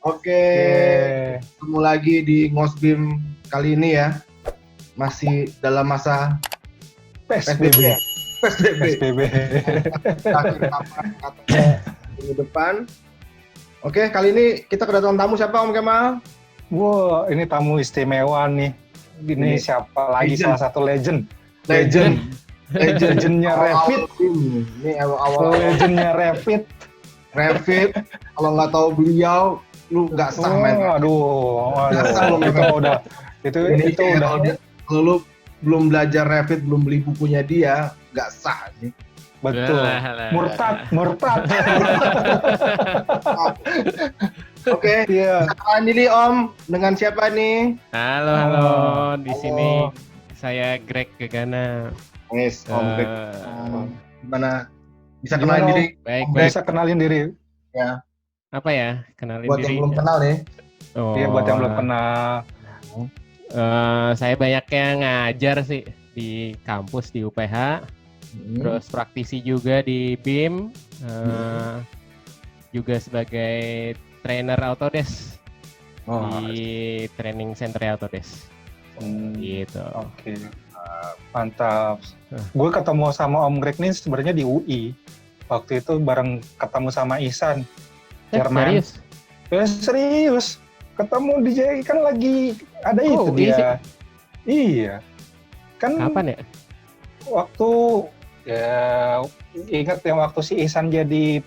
Oke, ketemu lagi di Ngosbim kali ini ya. Masih dalam masa PSBB. PSBB. Akhir kapan katanya minggu depan. Oke, kali ini kita kedatangan tamu siapa Om Kemal? Wow, ini tamu istimewa nih. Ini siapa lagi? legend. Salah satu legend. Legendnya Rapid. Ini awal Legendnya Rapid. Kalau nggak tahu beliau, lu nggak sah main. Aduh. Itu udah. Kalau lu belum belajar Rapid, belum beli bukunya dia, nggak sah nih. Betul. Murtad. Oke. Iya. Kenalan diri Om, dengan siapa nih? Halo. Di sini saya Greg Gegana. Yes, Om Greg. Gimana? Bisa Gimana, kenalin diri? Baik. Bisa kenalin diri. Ya. Apa ya? Kenalin Buat diri. yang belum kenal nih. Iya, buat yang belum kenal. Saya banyaknya ngajar sih di kampus di UPH. Terus praktisi juga di BIM. Juga sebagai trainer Autodesk di training center Autodesk. Gitu. Oke. Mantap. Gue ketemu sama Om Greg nih sebenarnya di UI. Waktu itu bareng ketemu sama Ihsan. Jerman. Serius? Ya, serius. Ketemu di JI kan lagi ada itu dia. Iya. Kan kapan ya? Waktu ingat yang waktu si Ihsan jadi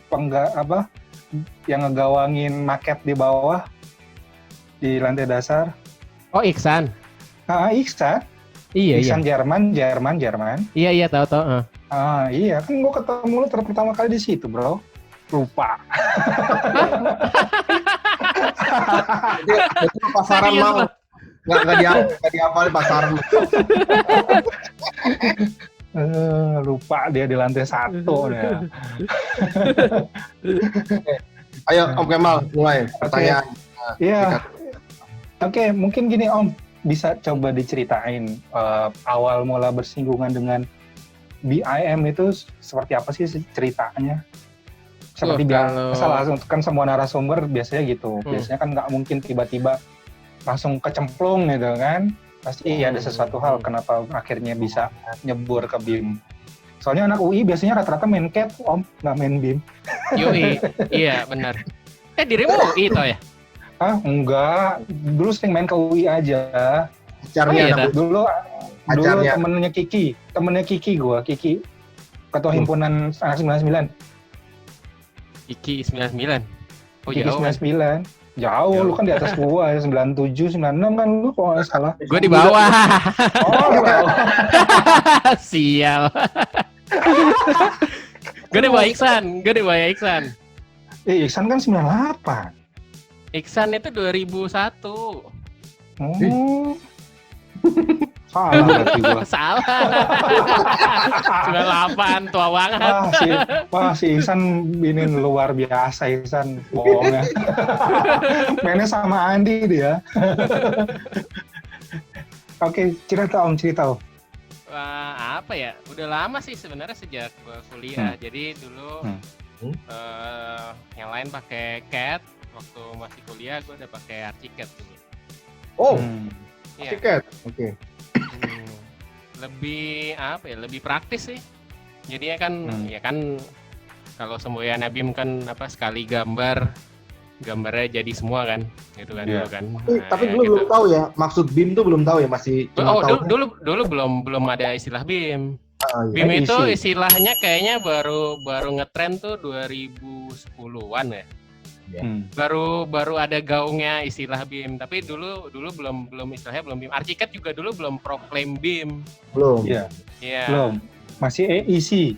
yang ngegawangin maket di bawah di lantai dasar. Oh, Iksan. Ihsan. Iya. Ihsan Jerman. Iya, tahu. Iya, kan gue ketemu lu pertama kali di situ, bro. Lupa. Itu pasaran mau. Nggak dihafalin pasaran. Lupa dia di lantai 1 ya. Ayo Om Kemal, mulai pertanyaan. Iya. Oke, mungkin gini Om, bisa coba diceritain awal mula bersinggungan dengan BIM itu seperti apa sih ceritanya? Seperti biasa lah, kan semua narasumber biasanya gitu. Biasanya kan nggak mungkin tiba-tiba langsung kecemplung gitu kan. Pasti ada sesuatu hal kenapa akhirnya bisa nyebur ke BIM. Soalnya anak UI biasanya rata-rata main CAD, Om, nggak main BIM. Yoi, iya benar. Dirimu UI toh ya? Enggak. Dulu sering main ke UI aja. Dulu temennya Kiki gue, ketua himpunan anak 99. Kiki 99. Oh, Kiki jauh 99. Jauh, lu kan di atas gua, 97, 96 kan lu kalau nggak salah. Gue di bawah. Oh, di bawah. Sial. Gue di bawah Iksan. Iksan kan 98. Iksan itu 2001. Salah berarti gua. Salah. 98, tua banget. Si Ihsan ini luar biasa, Ihsan bohongnya. Mainnya sama Andi dia. Oke, cerita Om. Wah, apa ya? Udah lama sih sebenarnya sejak gua kuliah. Jadi dulu yang lain pakai CAD. Waktu masih kuliah gua udah pakai Archicad dulu. Archicad. Oke. Lebih praktis sih. Jadinya kan ya kan kalau semboyan BIM kan sekali gambarnya jadi semua kan, gitu kan dulu kan. Tapi dulu belum tahu ya, maksud BIM tuh belum tahu ya, masih cuma tahu. Dulu belum ada istilah BIM. BIM itu istilahnya kayaknya baru ngetren tuh 2010-an ya. Baru ada gaungnya istilah BIM, tapi dulu belum istilahnya belum BIM. Archicad juga dulu belum proklaim BIM. Belum. Iya. Belum. Masih AEC.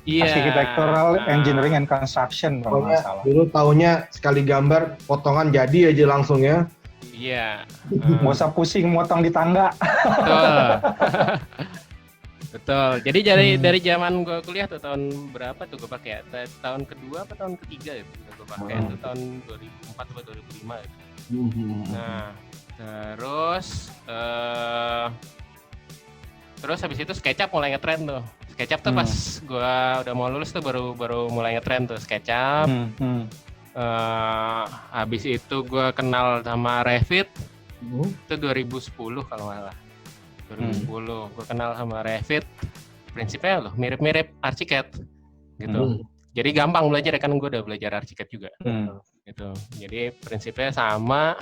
Iya. Architectural Engineering and Construction kalau nggak salah. Dulu taunya sekali gambar potongan jadi aja langsung ya. Iya. Nggak usah pusing motong di tangga. Betul. Jadi dari zaman gue kuliah tuh tahun berapa tuh gue pakai? Tahun kedua apa tahun ketiga itu gue pakai itu tahun 2004 atau 2005 itu. Nah, terus habis itu SketchUp mulai ngetren tuh. SketchUp tuh pas gue udah mau lulus tuh baru mulai ngetren tuh SketchUp. Habis itu gue kenal sama Revit. Itu 2010 kalau nggak salah. 2010 gue kenal sama Revit. Prinsipnya loh mirip-mirip Archicad gitu. Jadi gampang belajar kan, gue udah belajar Archicad juga. Gitu. Jadi prinsipnya sama,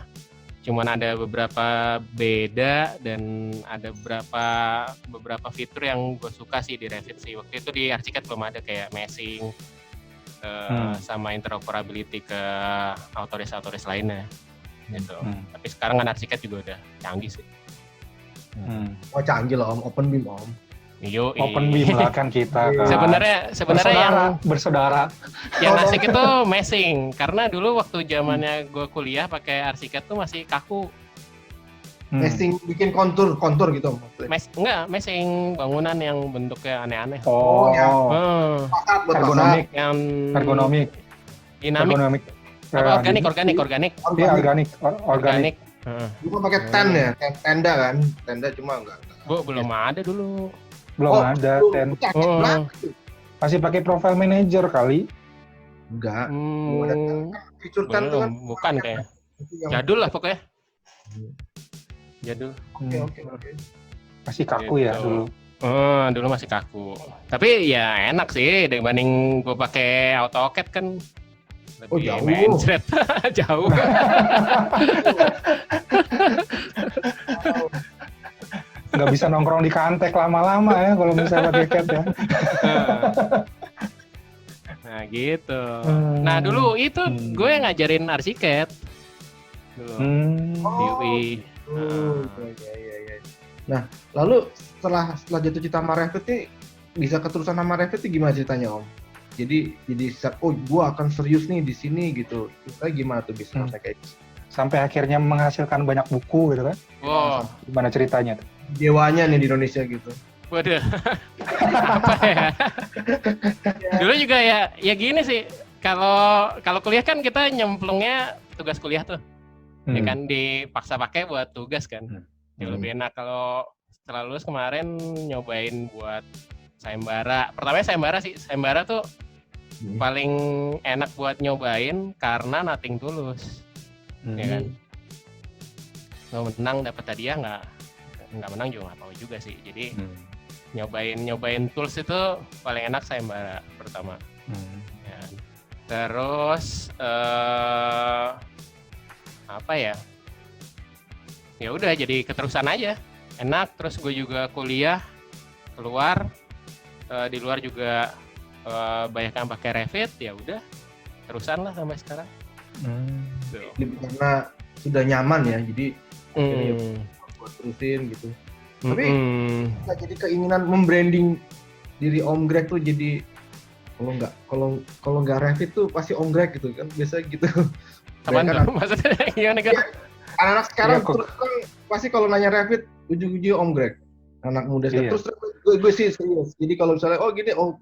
cuman ada beberapa beda dan ada beberapa fitur yang gue suka sih di Revit sih. Waktu itu di Archicad belum ada kayak meshing sama interoperability ke autodesk lainnya gitu. Tapi sekarang kan Archicad juga udah canggih sih. Oh canggih loh Om, OpenBeam Om. Open beam lah kan kita. Sebenarnya yang bersaudara. Yang asik itu meshing, karena dulu waktu zamannya gue kuliah pakai Archicad tuh masih kaku. Meshing bikin kontur gitu maksudnya. Meshing bangunan yang bentuknya aneh-aneh. Ya. Ergonomik. Yang Ergonomik. Dinamik. Apa organik. Iya, organik. Gue pakai tenda kan. Tenda cuma enggak. Bu, belum ada dulu. Belum ada masih pakai profile manager kali. Enggak. Fitur kan tuh kan bukan kayak jadul lah pokoknya. Jadul. Oke. Masih kaku ya dulu. Dulu masih kaku. Tapi ya enak sih dibanding gue pakai AutoCAD kan lebih mencret. Jauh. Nggak bisa nongkrong di kantek lama-lama ya kalau misalnya pakai CAD ya. Nah gitu. Nah dulu itu gue yang ngajarin Archicad dulu di UI. Nah lalu setelah jatuh cinta sama Revit nih, bisa keterusan sama Revit nih gimana ceritanya Om? Jadi gue akan serius nih di sini gitu. Kita gimana tuh bisa kayak gitu? Sampai akhirnya menghasilkan banyak buku gitu kan? Wow. Gimana ceritanya tuh? Dewanya nih di Indonesia gitu. Waduh. Apa ya? Dulu juga ya gini sih. Kalau kuliah kan kita nyemplungnya tugas kuliah tuh. Ya kan dipaksa pakai buat tugas kan. Ya lebih enak kalau setelah lulus kemarin nyobain buat sayembara. Pertamanya sayembara sih. Sayembara tuh paling enak buat nyobain karena nothing tulus. Ya kan. Kalau menang dapat hadiah nggak menang juga nggak tahu juga sih. Jadi nyobain tools itu paling enak sayembara pertama. Ya. Terus apa ya? Ya udah jadi keterusan aja. Enak. Terus gue juga kuliah keluar di luar juga banyak yang pakai Revit, ya udah terusan lah sampai sekarang. Karena sudah nyaman ya, jadi buat terusin gitu. Tapi nggak jadi keinginan membranding diri Om Greg tuh jadi kalau nggak Revit tuh pasti Om Greg gitu kan, biasa gitu. Apaan tuh? Maksudnya gimana kan? Anak-anak sekarang terus kan pasti kalau nanya Revit ujung-ujungnya Om Greg. Anak muda terus gue sih serius. Jadi kalau misalnya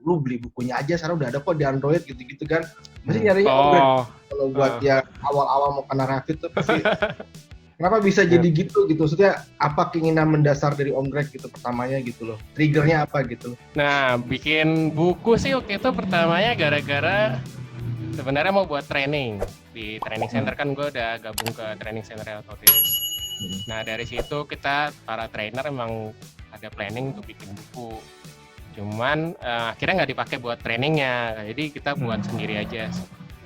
lu beli bukunya aja, sekarang udah ada kok di Android gitu-gitu kan. Masih nyarinya Om Greg. Kalau buat ya awal-awal mau kena Revit tuh pasti kenapa bisa jadi gitu? Maksudnya apa keinginan mendasar dari Om Greg gitu pertamanya gitu loh. Triggernya apa gitu? Nah, bikin buku sih waktu itu pertamanya gara-gara sebenarnya mau buat training. Di training center kan gue udah gabung ke training center Autodesk. Nah, dari situ kita para trainer emang ada planning untuk bikin buku. Cuman akhirnya nggak dipakai buat trainingnya. Jadi kita buat sendiri aja.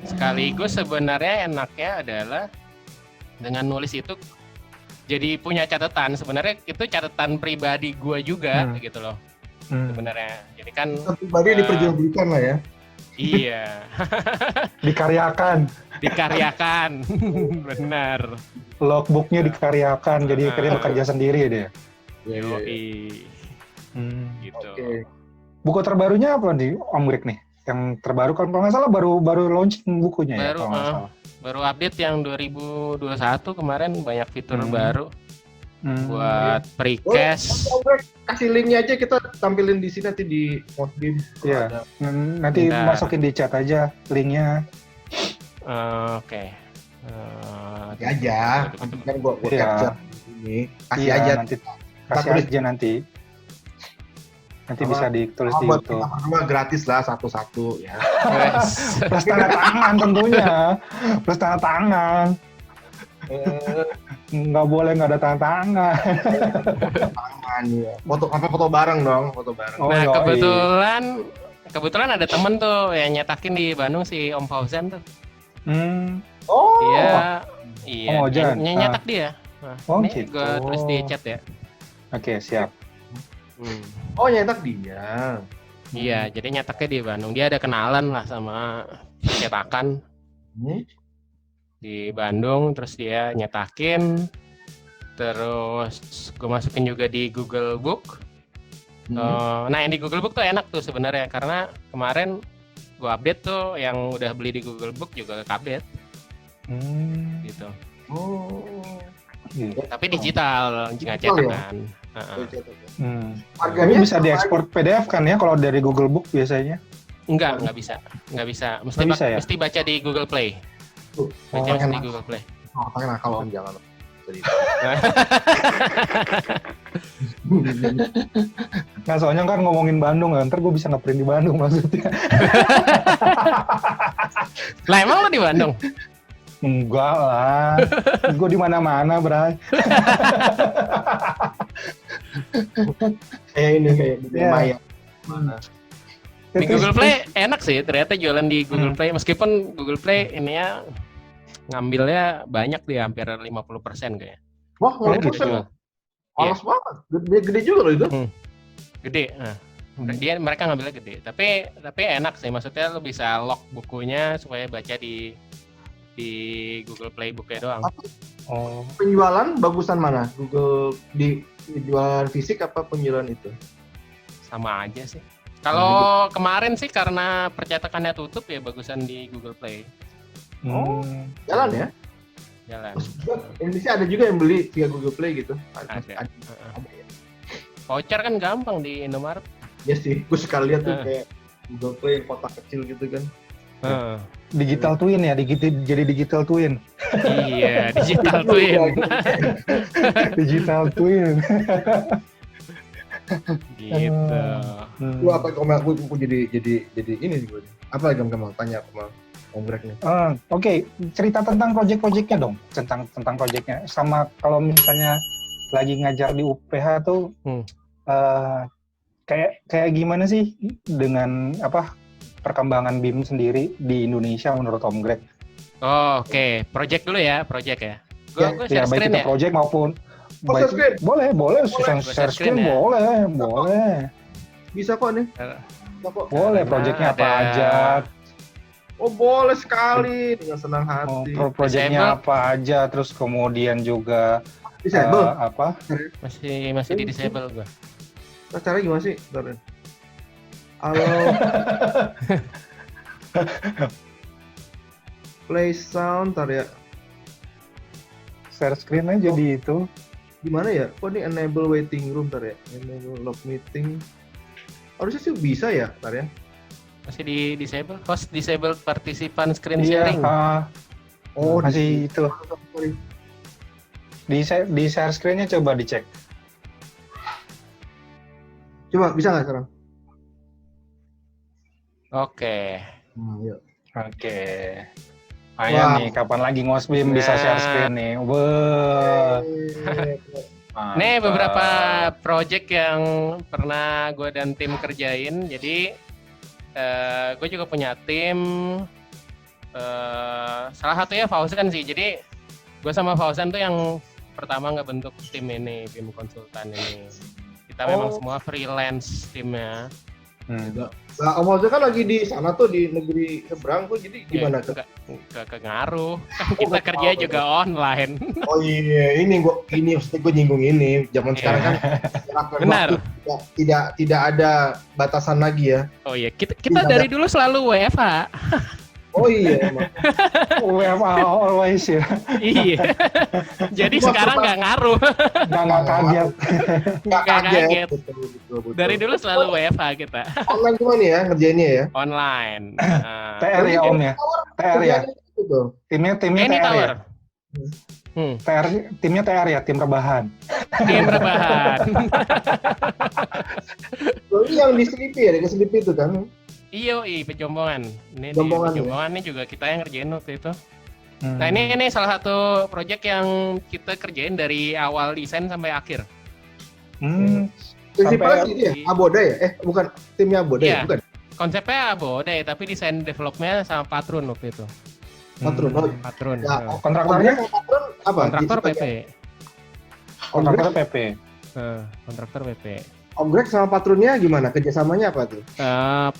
Sekaligus sebenarnya enaknya adalah dengan nulis itu jadi punya catatan. Sebenarnya itu catatan pribadi gue juga gitu loh. Sebenarnya. Jadi kan pribadi diperjualbelikan lah ya. Iya. Dikaryakan. Benar. Logbooknya dikaryakan, jadi akhirnya bekerja sendiri dia. Yoi. Gitu. Okay. Buku terbarunya apa nih Om Greg nih? Yang terbaru kalau nggak salah baru launching bukunya ya kalau nggak salah. Baru update yang 2021 kemarin, banyak fitur baru buat precast. Kasih linknya aja, kita tampilin di sini nanti di Postbim. Iya. Nanti masukin di chat aja linknya. Oke. Aja. Kan gua capture ini. Kasih aja. Kasih aja nanti. Nanti bisa ditulis di buat YouTube. kita berdua gratis lah satu-satu ya. Plus tanda tangan tentunya. Plus tanda tangan. Nggak boleh nggak ada tanda tangan. Tangan ya. Foto bareng dong, foto bareng. Oh, Nah, yoi. kebetulan ada temen tuh yang nyetakin di Bandung, si Om Fauzan tuh. Oh. Iya, Oh, Jan. nyetak dia. Nah, Oh, ini gitu. gue tulis di chat ya. Oke, siap. Oh, nyetak dia. Iya, jadi nyetaknya di Bandung. Dia ada kenalan lah sama cetakan di Bandung, terus dia nyetakin. Terus gue masukin juga di Google Book. Nah, yang di Google Book tuh enak tuh sebenarnya, karena kemarin gue update tuh yang udah beli di Google Book juga update. Gitu. Oh. Tapi digital, nggak cetak kan. Tapi bisa diekspor PDF kan ya kalau dari Google Book biasanya? Nggak bisa. Mesti baca di Google Play. Baca di Google Play. Oh, pakai nakal Om, jangan. Nah, soalnya kan ngomongin Bandung, ntar gue bisa nge-print di Bandung maksudnya. Lah emang lo di Bandung? Enggak lah, gue di mana-mana, Bray. Kayak di Maya. Di Google Play enak sih, ternyata jualan di Google Play, meskipun Google Play ini ya ngambilnya banyak dia, hampir 50% kayaknya. Wah, gitu. Alas banget, gede juga loh itu. Gede, mereka ngambilnya gede, tapi enak sih, maksudnya lo bisa lock bukunya supaya baca di Google Play Book-nya doang. Penjualan bagusan mana? Google di jualan fisik apa penjualan itu? Sama aja sih. Kalau kemarin sih karena percetakannya tutup ya bagusan di Google Play. Jalan ya? Jalan. Indonesia ada juga yang beli via Google Play gitu. Ada. Voucher kan gampang di Indomaret. Ya sih, gue sekali lihat tuh kayak Google Play kotak kecil gitu kan. Digital twin ya, jadi digital twin. Iya, digital twin. Digital twin. Gitu. Lu apa Kamal? Gue jadi ini gue. Apa lagi Kamal? Tanya Kamal. Omgrek nih. Oke, cerita tentang project-projectnya dong. Tentang projectnya. Sama kalau misalnya lagi ngajar di UPH tuh, kayak gimana sih dengan perkembangan BIM sendiri di Indonesia menurut Om Greg? Oke. Project dulu ya, project ya. Gue share baik screen itu ya. project maupun boleh share screen ya? boleh. Bisa kok nih. Boleh, projectnya apa aja? Oh boleh sekali, dengan senang hati. Projectnya apa aja, terus kemudian juga disable apa? Masih di disable gue. Caranya gimana sih? Halo. Play sound, tar ya. Share screen aja di itu. Gimana ya? Kok ini enable waiting room, tar ya? Enable log meeting. Harusnya sih bisa ya, tar ya. Masih di disable, host disable participant screen sharing. Oh, masih itu. Di share screen-nya coba dicek. Coba bisa nggak sekarang? Oke. Yuk. Oke. Ayo nih, kapan lagi ngosbim bisa share screen nih? Nih beberapa project yang pernah gue dan tim kerjain. Jadi gue juga punya tim. Salah satunya Fauzan sih. Jadi gue sama Fauzan tuh yang pertama ngebentuk tim ini, tim konsultan ini. Kita memang semua freelance timnya. Nah, Om Fauzan kan lagi di sana tuh di negeri seberang tuh, jadi gimana tuh? Gak ngaruh. Kan kita kerja juga online. Oh iya, ini maksudnya gue nyinggung ini. Zaman sekarang kan benar. Tidak ada batasan lagi ya. Oh iya, kita dari dulu selalu WFH. Oh iya, emang. WFH always ya. Iya. Jadi sekarang nggak ngaruh. Nggak kaget. Nggak kaget. Betul. Dari dulu selalu WFH kita. Online gimana ya ngerjainnya ya? Online. TR ya Om ya? TR ya? Timnya TR ya? Timnya TR ya, tim rebahan. Tim rebahan. Ini yang di Selipi ya, di Selipi itu kan? Iya, Pejombongan. Ini Pejombongan, di Pejombongan ini juga kita yang ngerjain waktu itu. Nah ini salah satu project yang kita kerjain dari awal desain sampai akhir. Prinsipalnya sih dia, Aboda ya? Bukan, timnya Aboda ya? Bukan? Konsepnya Aboda ya, tapi desain developnya sama Patrun waktu itu. Patrun. Patrun. Ya, kontraktornya Patrun apa? Kontraktor PP. Kontraktor PP. Kontraktor PP. Omgrek sama Patrunnya gimana? Kerjasamanya apa tuh?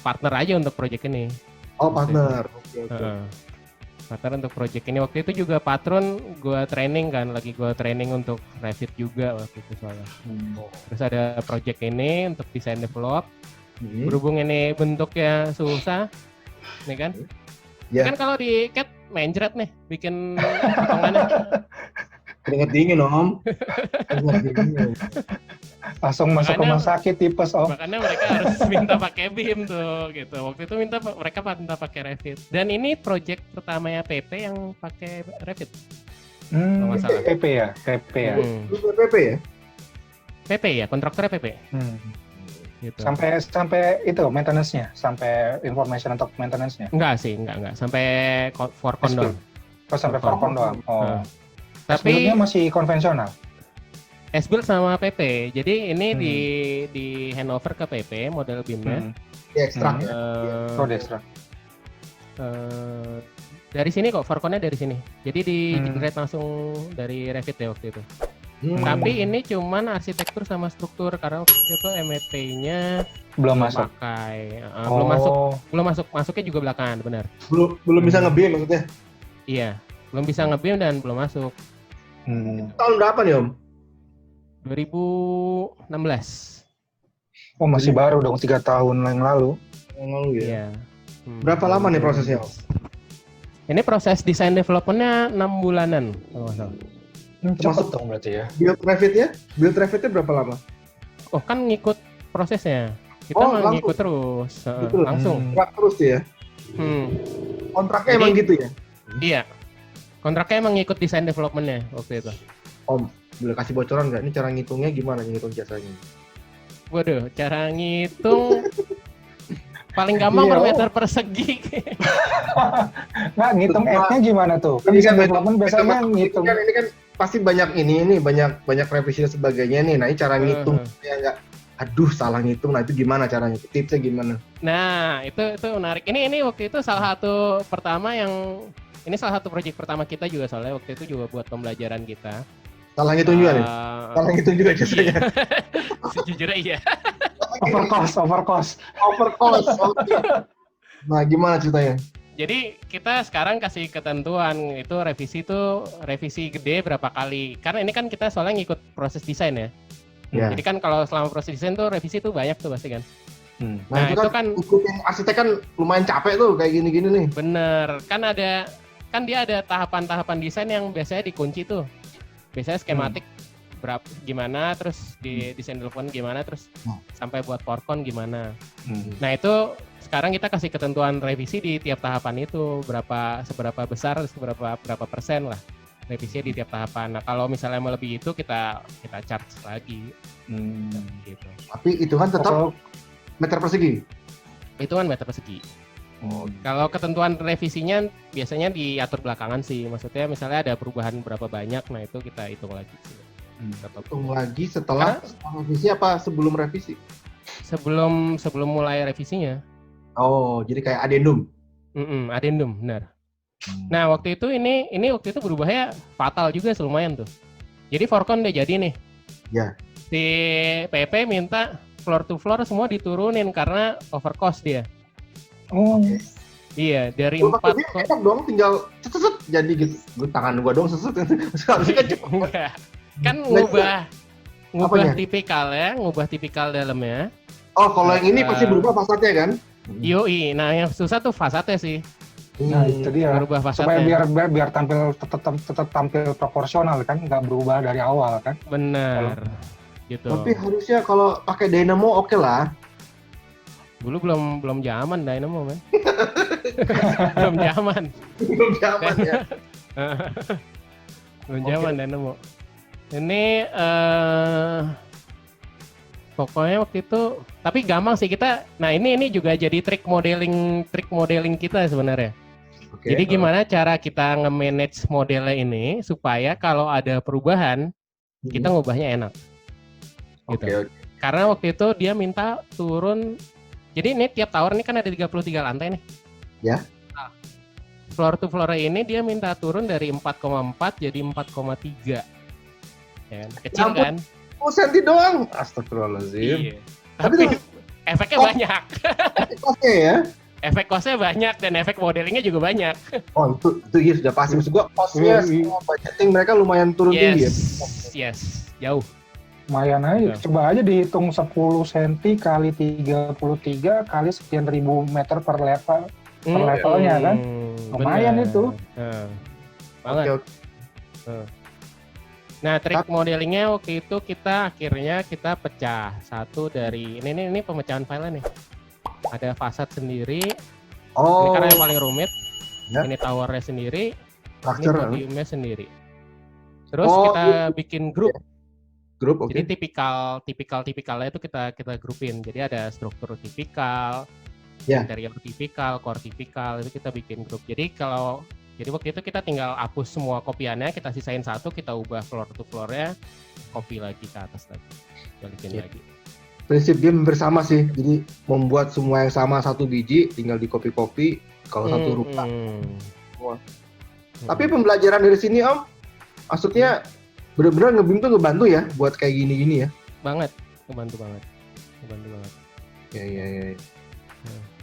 Partner aja untuk project ini. Oh, partner. Oke. Partner untuk project ini. Waktu itu juga Patron gua training kan, lagi gua training untuk Revit juga waktu itu soalnya. Terus ada project ini untuk desain develop. Berhubung ini bentuknya susah, nih kan? Ya. Kan kalau di CAD mencret nih, bikin potongannya. Keringet dingin Om. Keringet dingin. Langsung masuk rumah sakit tipes Om. Makanya mereka harus minta pakai BIM tuh gitu. Waktu itu mereka minta pakai Revit. Dan ini project pertamanya PP yang pakai Revit. PP ya? PP ya? PP ya? PP ya, kontraktornya PP. Gitu. Sampai itu maintenance-nya, sampai information untuk maintenance-nya. Enggak sih, enggak. Sampai forecon doang. Oh, sampai forecon doang. Oh. Tapi masih konvensional. S-Build sama PP. Jadi ini di handover ke PP model BIM-nya. Di ekstrak. Di ekstrak. Dari sini kok, foreconnya dari sini. Jadi di generate langsung dari Revit ya waktu itu. Tapi ini cuman arsitektur sama struktur karena waktu itu MEP-nya belum masuk. Belum masuk. Masuknya juga belakangan, benar. Belum bisa nge-BIM maksudnya. Iya, belum bisa nge-BIM dan belum masuk. Tahun berapa nih Om? 2016. Oh masih baru dong, 3 tahun yang lalu. Yang lalu ya? Iya. Berapa lama nih prosesnya Om? Ini proses desain development-nya 6 bulanan kalau nggak salah. Cepet dong berarti ya. Build Revit-nya berapa lama? Oh kan ngikut prosesnya. Kita ngikut terus. Langsung. Kontrak terus ya? Kontraknya emang gitu ya? Iya. Kontraknya emang ngikut desain development-nya waktu itu. Om, boleh kasih bocoran nggak? Ini cara ngitungnya gimana ngitung jasanya? Waduh, cara ngitung paling gampang per meter persegi. Nah, ngitung F-nya gimana tuh? Kan desain development biasanya ngitung. Ini kan pasti banyak banyak revisi dan sebagainya nih. Nah, ini cara ngitung ya nggak? Aduh, salah ngitung. Nah, itu gimana caranya? Tipsnya gimana? Nah, itu menarik. Ini waktu itu salah satu proyek pertama kita juga soalnya waktu itu juga buat pembelajaran kita. Salah ngitung juga nih? Salah ngitung juga jasanya? Sejujurnya iya. Overcost. Okay. Nah, gimana ceritanya? Jadi kita sekarang kasih ketentuan itu revisi gede berapa kali. Karena ini kan kita soalnya ngikut proses desain ya. Jadi kan kalau selama proses desain tuh revisi tuh banyak tuh pasti kan. Nah itu kan ikutin arsitek kan lumayan capek tuh kayak gini-gini nih. Bener, kan dia ada tahapan-tahapan desain yang biasanya dikunci tuh. Biasanya skematik berapa gimana, terus di desain development gimana, terus sampai buat forecon gimana. Nah itu sekarang kita kasih ketentuan revisi di tiap tahapan itu seberapa besar, berapa persen lah revisinya di tiap tahapan. Nah kalau misalnya mau lebih itu kita charge lagi. Gitu. Tapi itu kan tetap meter persegi. Itu kan meter persegi. Kalau ketentuan revisinya biasanya diatur belakangan sih. Maksudnya misalnya ada perubahan berapa banyak, nah itu kita hitung lagi sih. Hitung lagi setelah revisi apa sebelum revisi? Sebelum mulai revisinya. Oh, jadi kayak adendum. Adendum, benar. Nah, waktu itu ini waktu itu berubahnya fatal juga lumayan tuh. Jadi forecon udah jadi nih. Ya. Si PP minta floor to floor semua diturunin karena overcost dia. Iya, dari 4 enak dong, tinggal set jadi gitu. Gue tangan gua dong seset. Harusnya kan cepet. Kan ngubah tipikal dalamnya. Oh, kalau yang ini pasti berubah fasadnya kan? Yoi, nah yang susah tuh fasadnya sih. Nah itu dia. Berubah fasadnya. Supaya biar tampil tetap tampil proporsional kan, nggak berubah dari awal kan? Benar. Gitu. Tapi harusnya kalau pakai dynamo oke lah. Dulu belum zaman dynamo, men. belum zaman ya. Belum zaman dynamo. Ini Pokoknya waktu itu, tapi gampang sih kita. Nah ini juga jadi trik modeling kita sebenarnya. Jadi gimana cara kita nge-manage modelnya ini supaya kalau ada perubahan kita ngubahnya enak. Gitu. Karena waktu itu dia minta turun. Jadi ini tiap tower ini kan ada 33 lantai nih. Ya. Nah, floor to floor ini dia minta turun dari 4,4 jadi 4,3. Ya, kecil kan? Senti doang. Astagfirullahaladzim. Iya. Tapi efeknya banyak. Efek kosnya ya? Efek kosnya banyak dan efek modelingnya juga banyak. Oh itu iya sudah pasti. Maksud gua kosnya semua budgeting mereka lumayan turun tinggi ya? Yes, jauh. Lumayan aja, coba aja dihitung 10 cm kali 33 kali sekian ribu meter per levelnya kan? Lumayan itu. Banget. Nah, trik modelingnya waktu itu kita pecah satu dari ini pemecahan filenya nih. Ada fasad sendiri. Ini karena yang paling rumit. Ya. Ini towernya sendiri. Ini podiumnya sendiri. Terus kita bikin grup. Jadi tipikalnya itu kita grupin. Jadi ada struktur tipikal, interior tipikal, core tipikal, itu kita bikin grup. Jadi waktu itu kita tinggal hapus semua kopiannya, kita sisain satu, kita ubah floor to floor-nya, copy lagi ke atas lagi, balikin lagi. Prinsip game bersama sih, jadi membuat semua yang sama satu biji, tinggal di copy kalau satu rupa. Tapi pembelajaran dari sini Om, maksudnya benar-benar nge-BIM tuh ngebantu ya, buat kayak gini-gini ya? Banget, ngebantu banget. Iya.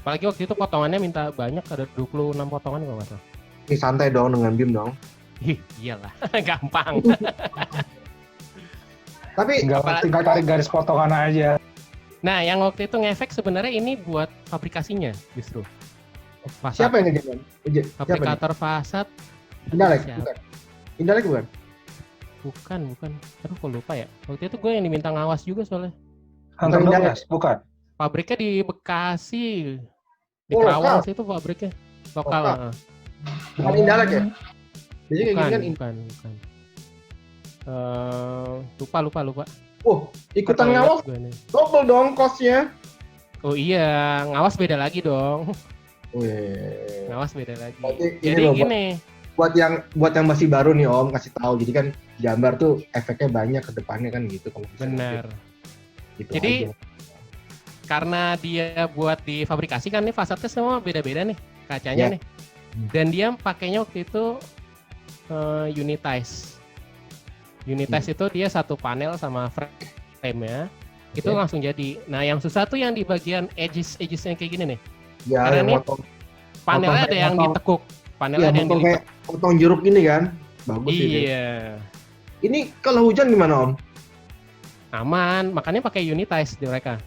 Apalagi waktu itu potongannya minta banyak, ada 26 potongan kalau nggak salah. Ini santai dong dengan BIM dong. Iyalah, gampang. Tapi tinggal tarik garis potongan aja. Nah, yang waktu itu ngefek sebenarnya ini buat fabrikasinya justru. Fasad. Siapa yang ngerjain? Fabrikator fasad. Indalek bukan? Bukan. Aduh, kok lupa ya. Waktu itu gue yang diminta ngawas juga soalnya. Hunter Douglas, bukan? Pabriknya di Bekasi. Di Kerawang sih itu pabriknya. Lokal. Bukan Indalek ya? Bukan. Lupa. Ikutan ngawas. Double dong kosnya. Oh iya, ngawas beda lagi dong. Ngawas beda lagi. Jadi gini. Buat yang masih baru nih Om, kasih tahu. Jadi kan gambar tuh efeknya banyak ke depannya kan gitu. Benar. Gitu jadi aja. Karena dia buat di fabrikasi kan nih fasadnya semua beda-beda nih kacanya nih. Dan dia pakainya waktu itu unitize. Unitize itu dia satu panel sama frame-nya. Itu langsung jadi. Nah, yang susah tuh yang di bagian edges-yang kayak gini nih. Ya, karena nih panelnya ada yang ditekuk. Panelnya ada yang dilipat. Potong jeruk gini kan. Bagus sih. Iya. Ini kalau hujan gimana Om? Aman, makanya pakai unitize di mereka.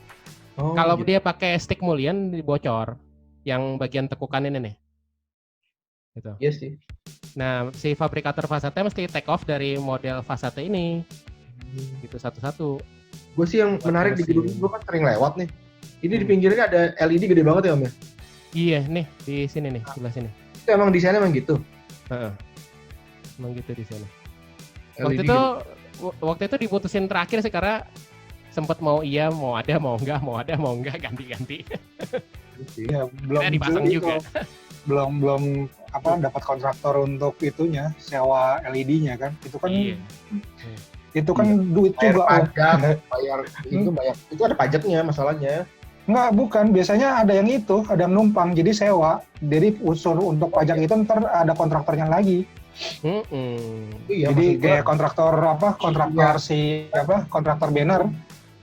Kalau dia pakai stick mullion bocor. Yang bagian tekukan ini nih. Gitu. Iya sih. Nah, si fabrikator fasadnya mesti take off dari model fasadnya ini. Gitu satu-satu. Gue sih yang menarik di gedung gue kan sering lewat nih. Ini di pinggirnya ada LED gede banget ya Om ya? Iya nih, di sini nih, sebelah sini. Itu emang desainnya emang gitu? Emang gitu desainnya. Waktu itu diputusin terakhir sih karena sempat mau enggak ganti-ganti. Ya, belum dipasang juga. Belum dapat kontraktor untuk itunya, sewa LED-nya kan. Itu kan itu kan duit juga. Bayar itu ada pajaknya masalahnya. Enggak, bukan. Biasanya ada yang numpang, jadi sewa. Jadi unsur untuk pajak itu ntar ada kontraktornya lagi. Iya, jadi kayak kontraktor kontraktor banner.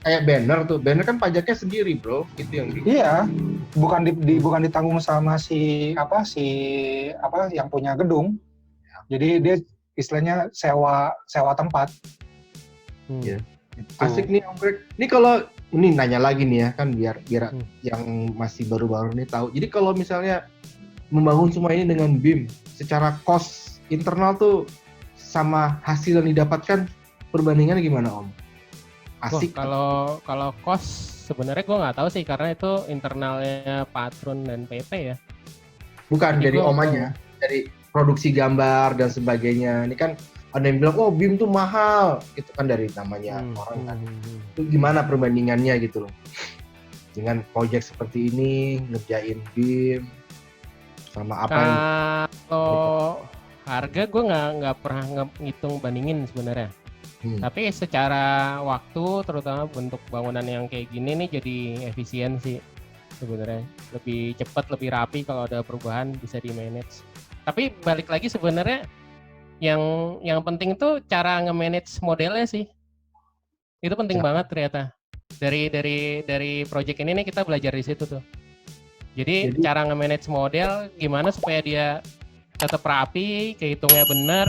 Kayak banner kan pajaknya sendiri bro, itu yang Iya, bukan ditanggung sama yang punya gedung. Jadi dia istilahnya sewa tempat. Iya. Asik nih Om Greg. Ini kalau ini nanya lagi nih ya kan biar yang masih baru-baru nih tahu. Jadi kalau misalnya membangun semua ini dengan BIM, secara cost internal tuh sama hasil yang didapatkan perbandingannya gimana Om? Asik. Kalau cost sebenarnya gue nggak tahu sih karena itu internalnya Patron dan PP ya. Bukan jadi dari Om aja, dari produksi gambar dan sebagainya. Ini kan ada yang bilang, oh BIM tuh mahal, itu kan dari namanya orang kan. Itu gimana perbandingannya gitu loh, dengan project seperti ini, ngerjain BIM, sama apa yang... Kalau harga gue nggak pernah ngitung bandingin sebenarnya. Tapi secara waktu, terutama bentuk bangunan yang kayak gini nih jadi efisien sih sebenarnya. Lebih cepat, lebih rapi kalau ada perubahan bisa di manage. Tapi balik lagi sebenarnya yang penting tuh cara nge-manage modelnya sih. Itu penting banget ternyata. Dari project ini nih kita belajar di situ tuh. Jadi cara nge-manage model gimana supaya dia tetap rapi, kehitungnya bener,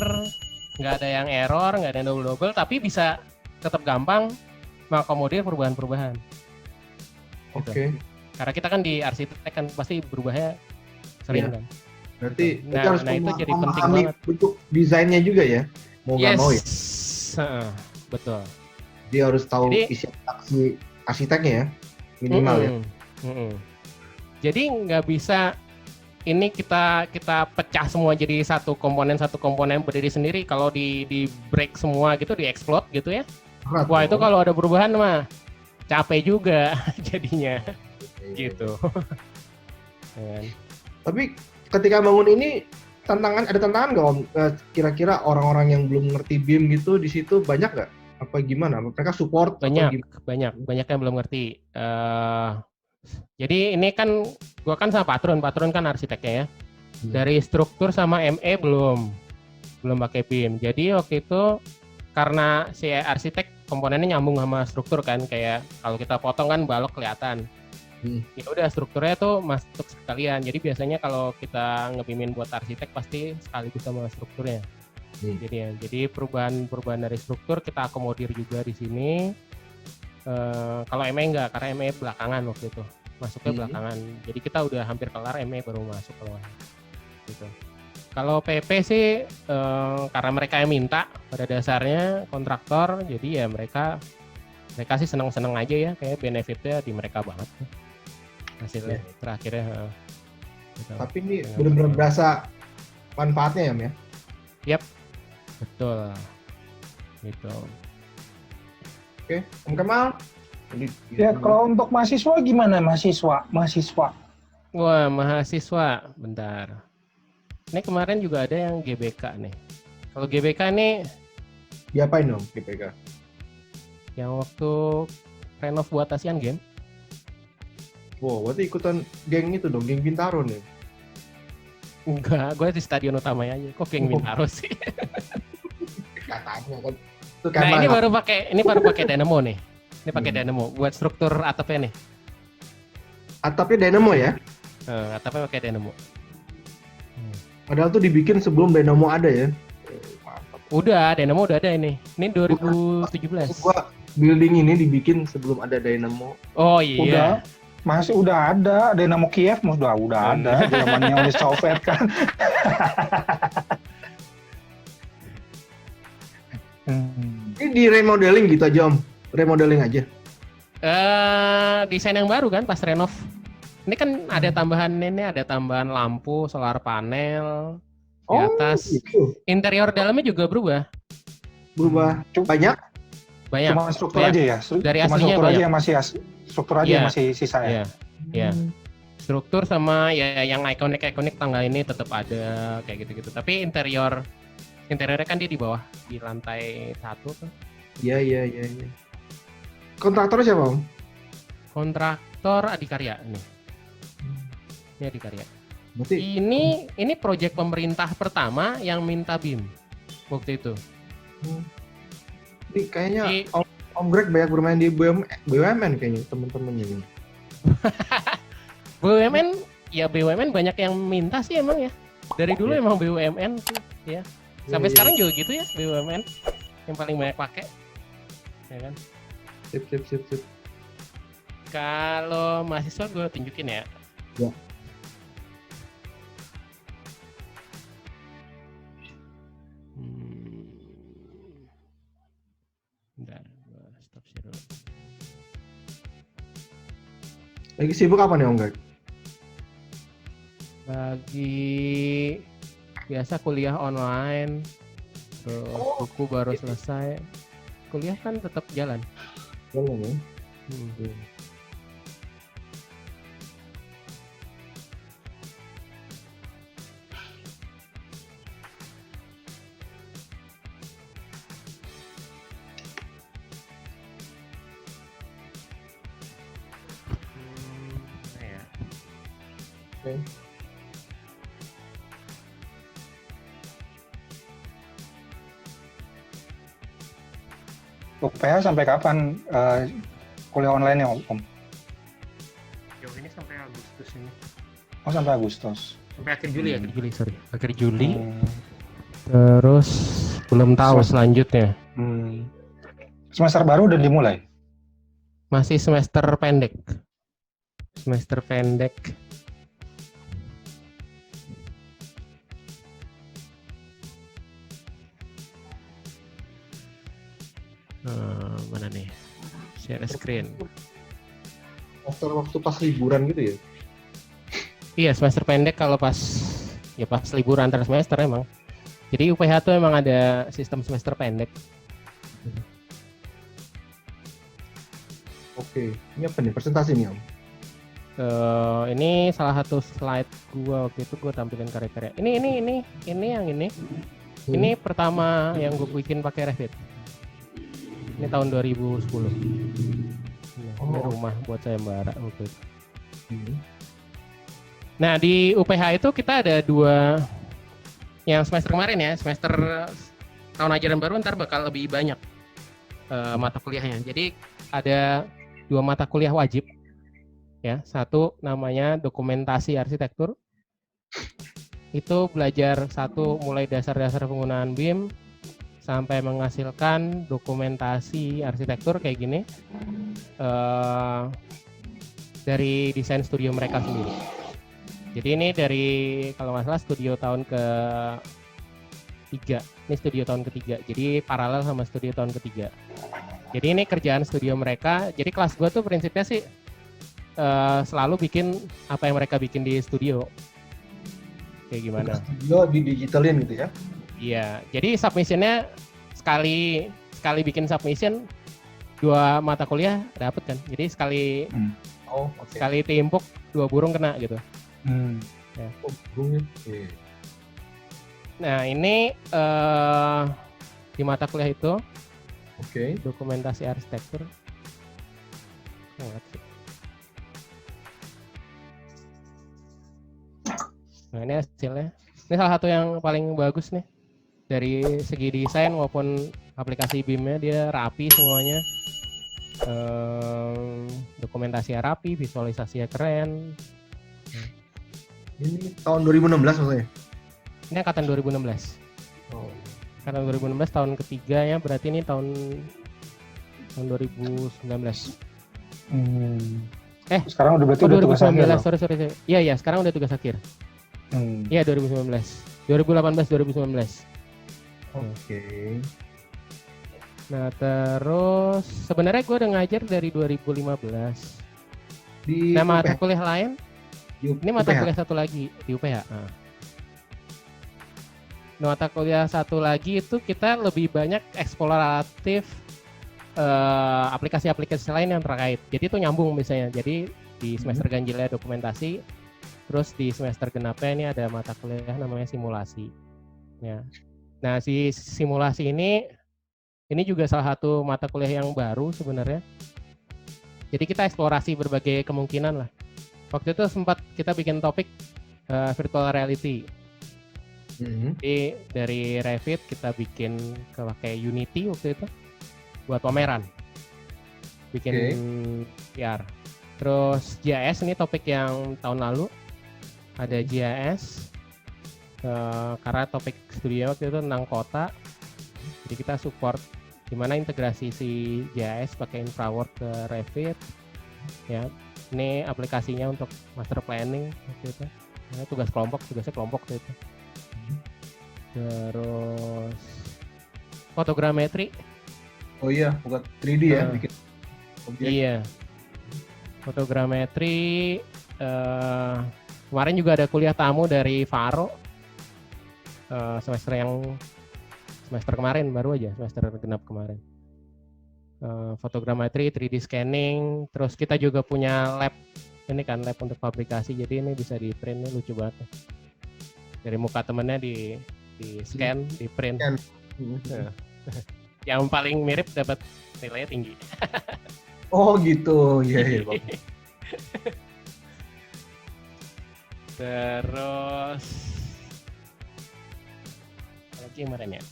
nggak ada yang error, nggak ada yang double-double, tapi bisa tetap gampang mengakomodir perubahan-perubahan. Gitu. Oke. Karena kita kan di arsitek kan pasti berubahnya sering kan. Berarti Nah, harus itu jadi penting banget. Bentuk desainnya juga ya, mau nggak mau ya. Betul. Dia harus tahu isi arsiteknya ya, minimal ya. Jadi nggak bisa ini kita pecah semua jadi satu komponen berdiri sendiri. Kalau di break semua gitu, di explode gitu ya. Wah itu kalau ada perubahan mah capek juga jadinya. Gitu. Tapi ketika bangun ini ada tantangan nggak Om? Kira-kira orang-orang yang belum ngerti BIM gitu di situ banyak nggak? Apa gimana? Mereka support? Banyak yang belum ngerti. Jadi ini kan gua kan sama Patron kan arsiteknya ya. Dari struktur sama ME belum pakai BIM. Jadi waktu itu karena si arsitek komponennya nyambung sama struktur kan, kayak kalau kita potong kan balok kelihatan. Ya udah strukturnya tuh masuk sekalian. Jadi biasanya kalau kita ngebimin buat arsitek pasti sekaligus sama strukturnya. Jadi perubahan dari struktur kita akomodir juga di sini. Kalau ME enggak, karena ME belakangan waktu itu masuknya belakangan. Jadi kita udah hampir kelar, ME baru masuk keluar. Gitu. Kalau PP sih karena mereka yang minta pada dasarnya kontraktor, jadi ya mereka sih seneng-seneng aja ya, kayak benefitnya di mereka banget hasilnya terakhirnya. Gitu. Tapi ini benar-benar berasa manfaatnya ya, Yap, betul. Gitu. Oke, Om Kemal. Ya kalau untuk mahasiswa gimana mahasiswa? Wah mahasiswa, bentar. Ini kemarin juga ada yang GBK nih. Kalau GBK nih, diapain dong GBK? Yang waktu renov buat Asian Games. Wow, berarti ikutan geng itu dong, geng Bintaro nih. Enggak, gue di stadion utamanya aja. Kok geng Bintaro sih? Katanya kan. Nah ini baru pakai Dynamo nih. Ini pakai Dynamo buat struktur atapnya nih. Atapnya Dynamo ya? Atapnya pakai Dynamo. Padahal tuh dibikin sebelum Dynamo ada ya? Mantap. Udah, Dynamo udah ada ini. Ini 2017. Gua building ini dibikin sebelum ada Dynamo. Oh iya. Masih udah ada Dynamo Kiev, udah ada zamannya Uni Soviet kan. Ini di remodeling gitu aja Om, remodeling aja. Desain yang baru kan pas renov. Ini kan ada tambahan lampu, solar panel di atas. Gitu. Interior dalamnya juga berubah. Banyak. Cuma struktur aja ya. Dari cuma aslinya struktur banyak. aja yang masih struktur aja yang masih sisa ya. Iya. Struktur sama ya yang ikonik tangga ini tetap ada kayak gitu-gitu. Tapi interiornya kan dia di bawah, di lantai 1 tuh. Iya. Kontraktornya siapa Om? Kontraktor Adikarya nih. Ini Adikarya. Berarti ini proyek pemerintah pertama yang minta BIM waktu itu. Ini kayaknya Om Greg banyak bermain di BUMN kayaknya temen-temennya ini. BUMN banyak yang minta sih emang ya. Dari dulu emang BUMN sih ya. Sampai sekarang juga gitu ya BUMN yang paling banyak pakai. Ya kan? Sip. Kalau mahasiswa gue tunjukin ya. Ya. Bentar, gue stop share dulu. Lagi sibuk apa nih Om Greg? Lagi biasa kuliah online, buku baru selesai. Kuliah kan tetap jalan. Jalan ya. UPH sampai kapan kuliah online ya Om? Jauh ini sampai Agustus ini. Oh sampai Agustus. Sampai akhir Juli, akhir Juli. Terus belum tahu selanjutnya. Semester baru udah dimulai? Masih semester pendek. Semester pendek. Mana nih? Share screen. Waktu pas liburan gitu ya? Iya, semester pendek kalau pas liburan antar semester emang. Jadi UPH tuh emang ada sistem semester pendek. Oke, ini apa nih? Presentasi nih Om? Ini salah satu slide gua waktu itu gua tampilin karya-karya. Ini yang ini. Ini pertama yang gue bikin pakai Revit. Ini tahun 2010. Ini rumah buat sayembara waktu itu. Nah di UPH itu kita ada 2 yang semester kemarin ya, semester tahun ajaran baru ntar bakal lebih banyak mata kuliahnya. Jadi ada 2 mata kuliah wajib ya. Satu namanya dokumentasi arsitektur. Itu belajar mulai dasar-dasar penggunaan BIM sampai menghasilkan dokumentasi arsitektur kayak gini dari desain studio mereka sendiri. Jadi ini dari kalau nggak salah studio tahun ke-3. Ini studio tahun ke-3. Jadi paralel sama studio tahun ke-3. Jadi ini kerjaan studio mereka. Jadi kelas gue tuh prinsipnya sih selalu bikin apa yang mereka bikin di studio. Kayak gimana? Studio didigitalin gitu ya? Iya. Jadi submissionnya sekali bikin submission 2 mata kuliah dapet kan. Jadi sekali timpuk 2 burung kena gitu. Ya. Nah ini di mata kuliah itu dokumentasi arsitektur. Nah ini hasilnya. Ini salah satu yang paling bagus nih. Dari segi desain maupun aplikasi BIM-nya dia rapi semuanya. Dokumentasinya rapi, visualisasinya keren. Ini tahun 2016 maksudnya? Ini angkatan 2016. Angkatan 2016 tahun ke-3 ya, berarti ini tahun 2019. Sekarang udah berarti udah tugas akhir. Sorry. Iya, sekarang udah tugas akhir. Iya, 2019. 2018 2019. Nah, terus sebenarnya gue udah ngajar dari 2015. Nah, mata kuliah lain? Ini mata kuliah satu lagi di UPH. Nah, mata kuliah satu lagi itu kita lebih banyak eksploratif aplikasi-aplikasi lain yang terkait. Jadi itu nyambung misalnya. Jadi di semester ganjilnya dokumentasi, terus di semester genapnya ini ada mata kuliah namanya simulasi. Ya. Nah, si simulasi ini juga salah satu mata kuliah yang baru sebenarnya. Jadi kita eksplorasi berbagai kemungkinan lah. Waktu itu sempat kita bikin topik virtual reality. Jadi dari Revit kita bikin pakai Unity waktu itu buat pameran, bikin VR. Terus GIS ini topik yang tahun lalu ada GIS karena topik studio waktu itu tentang kota. Jadi kita support gimana integrasi si GIS pakai infraworld ke Revit. Ya, ini aplikasinya untuk master planning waktu itu. Nah, tugasnya kelompok waktu itu. Terus fotogrametri. Oh iya, bukan 3D ya, bikin objek. Iya. Fotogrametri kemarin juga ada kuliah tamu dari Faro semester yang semester kemarin, baru aja semester genap kemarin. Fotogrametri, 3D scanning, terus kita juga punya lab, ini kan lab untuk fabrikasi, jadi ini bisa di print, ini lucu banget. Dari muka temennya di scan, di print. Yang paling mirip dapat nilainya tinggi. Oh gitu, iya. Terus lagi kemarin ya.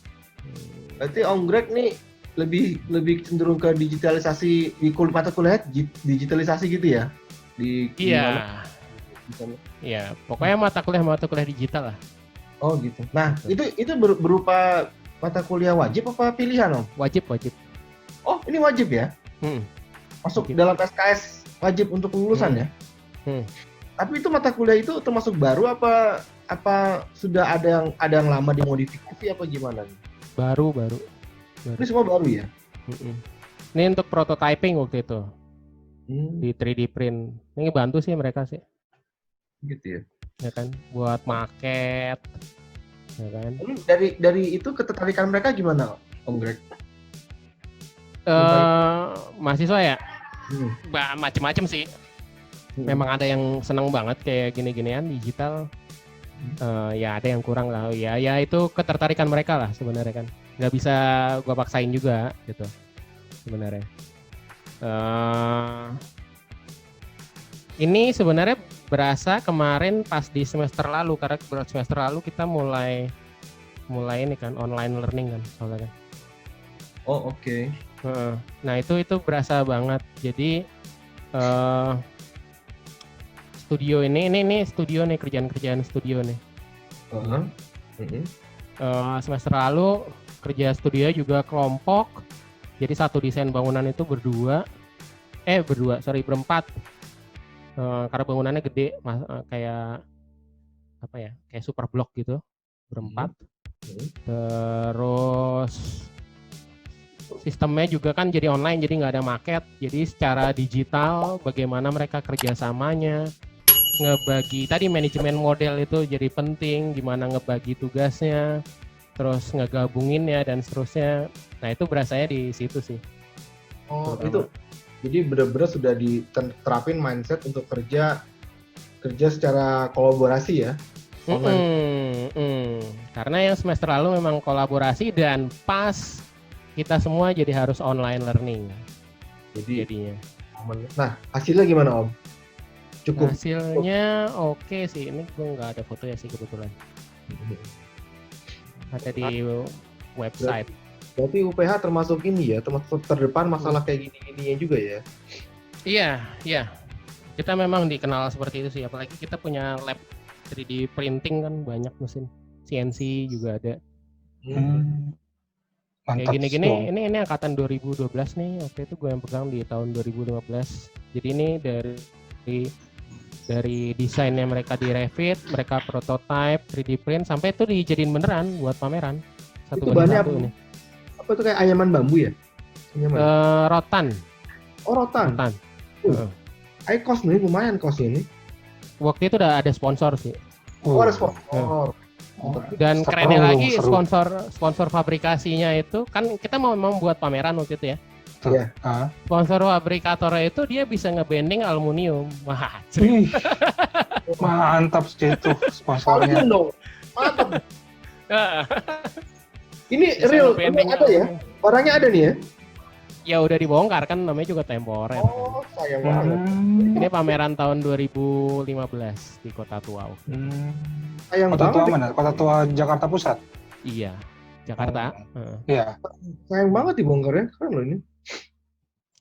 Berarti Om Greg nih lebih cenderung ke digitalisasi di mata kuliah, digitalisasi gitu ya? Iya. Iya, pokoknya mata kuliah digital lah. Oh gitu. Nah, itu berupa mata kuliah wajib apa pilihan, Om? Wajib. Oh, ini wajib ya? Masuk wajib. Dalam SKS wajib untuk kelulusan ya? Tapi itu mata kuliah itu termasuk baru apa sudah ada yang lama dimodifikasi apa gimana? Baru. Ini semua baru ya? Ini untuk prototyping waktu itu. Di 3D print. Ini bantu sih mereka sih. Gitu ya? Ya kan, buat maket. Ya kan. Dari itu ketertarikan mereka gimana, Om Greg? Mahasiswa ya? Macem-macem sih. Memang ada yang seneng banget kayak gini-ginian digital. Ya ada yang kurang lah. Ya itu ketertarikan mereka lah sebenarnya kan. Nggak bisa gua paksain juga gitu sebenarnya. Ini sebenarnya berasa kemarin pas di semester lalu, karena semester lalu kita mulai ini kan online learning kan soalnya kan. Oh oke. Nah itu berasa banget. Jadi studio ini studio nih, kerjaan studio nih. Semester lalu kerja studio juga kelompok. Jadi satu desain bangunan itu berempat. Karena bangunannya gede, kayak apa ya? Kayak super block gitu, berempat. Terus sistemnya juga kan jadi online, jadi nggak ada market. Jadi secara digital, bagaimana mereka kerjasamanya, ngebagi tadi manajemen model itu jadi penting, gimana ngebagi tugasnya, terus ngegabunginnya dan seterusnya. Nah itu berasanya di situ sih. Oh itu, jadi benar-benar sudah diterapin mindset untuk kerja secara kolaborasi ya? Karena yang semester lalu memang kolaborasi dan pas kita semua jadi harus online learning. Jadinya. Nah hasilnya gimana Om? Cukup. Hasilnya oke sih. Ini gue nggak ada foto ya sih kebetulan. Ada di website. Berarti UPH termasuk ini ya, termasuk terdepan masalah kayak gini-gininya juga ya? Iya. Kita memang dikenal seperti itu sih. Apalagi kita punya lab 3D printing kan, banyak mesin. CNC juga ada. Kayak gini-gini, ini angkatan 2012 nih. Waktu itu gue yang pegang di tahun 2015. Jadi ini dari desainnya mereka di Revit, mereka prototype, 3D print, sampai itu dijadiin beneran buat pameran. Itu bahannya apa itu kayak anyaman bambu ya? Rotan. Oh rotan. Kos nih, lumayan kos ini. Waktu itu udah ada sponsor sih. Ada sponsor. Dan kerennya lagi sponsor fabrikasinya itu kan kita mau membuat pameran waktu itu ya. Iya. Sponsor fabrikatornya itu dia bisa ngebanding aluminium. Wah, mantap sih itu sponsornya. Mantap. Ini real, ini ada ya? Orangnya ada nih ya? Ya udah dibongkar kan, namanya juga temporer. Oh, sayang banget. Ini pameran tahun 2015 di Kota Tua. Sayang Kota banget. Tua mana? Kota Tua Jakarta Pusat? Iya, Jakarta. Iya. Sayang banget dibongkar ya, keren loh ini.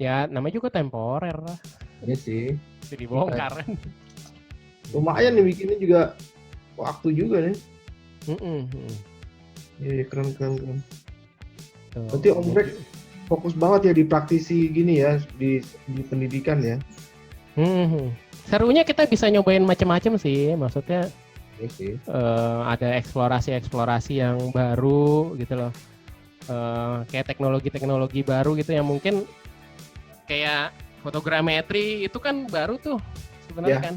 Ya, namanya juga temporer lah. Iya sih. Jadi dibongkar kan. Lumayan nih bikinnya juga waktu juga nih. Iya, keren. Berarti Om Greg fokus banget ya di praktisi gini ya, di pendidikan ya. Serunya kita bisa nyobain macam-macam sih, maksudnya Iya sih. ada eksplorasi yang baru gitu loh. Kayak teknologi baru gitu yang mungkin kayak fotogrametri itu kan baru tuh sebenarnya kan.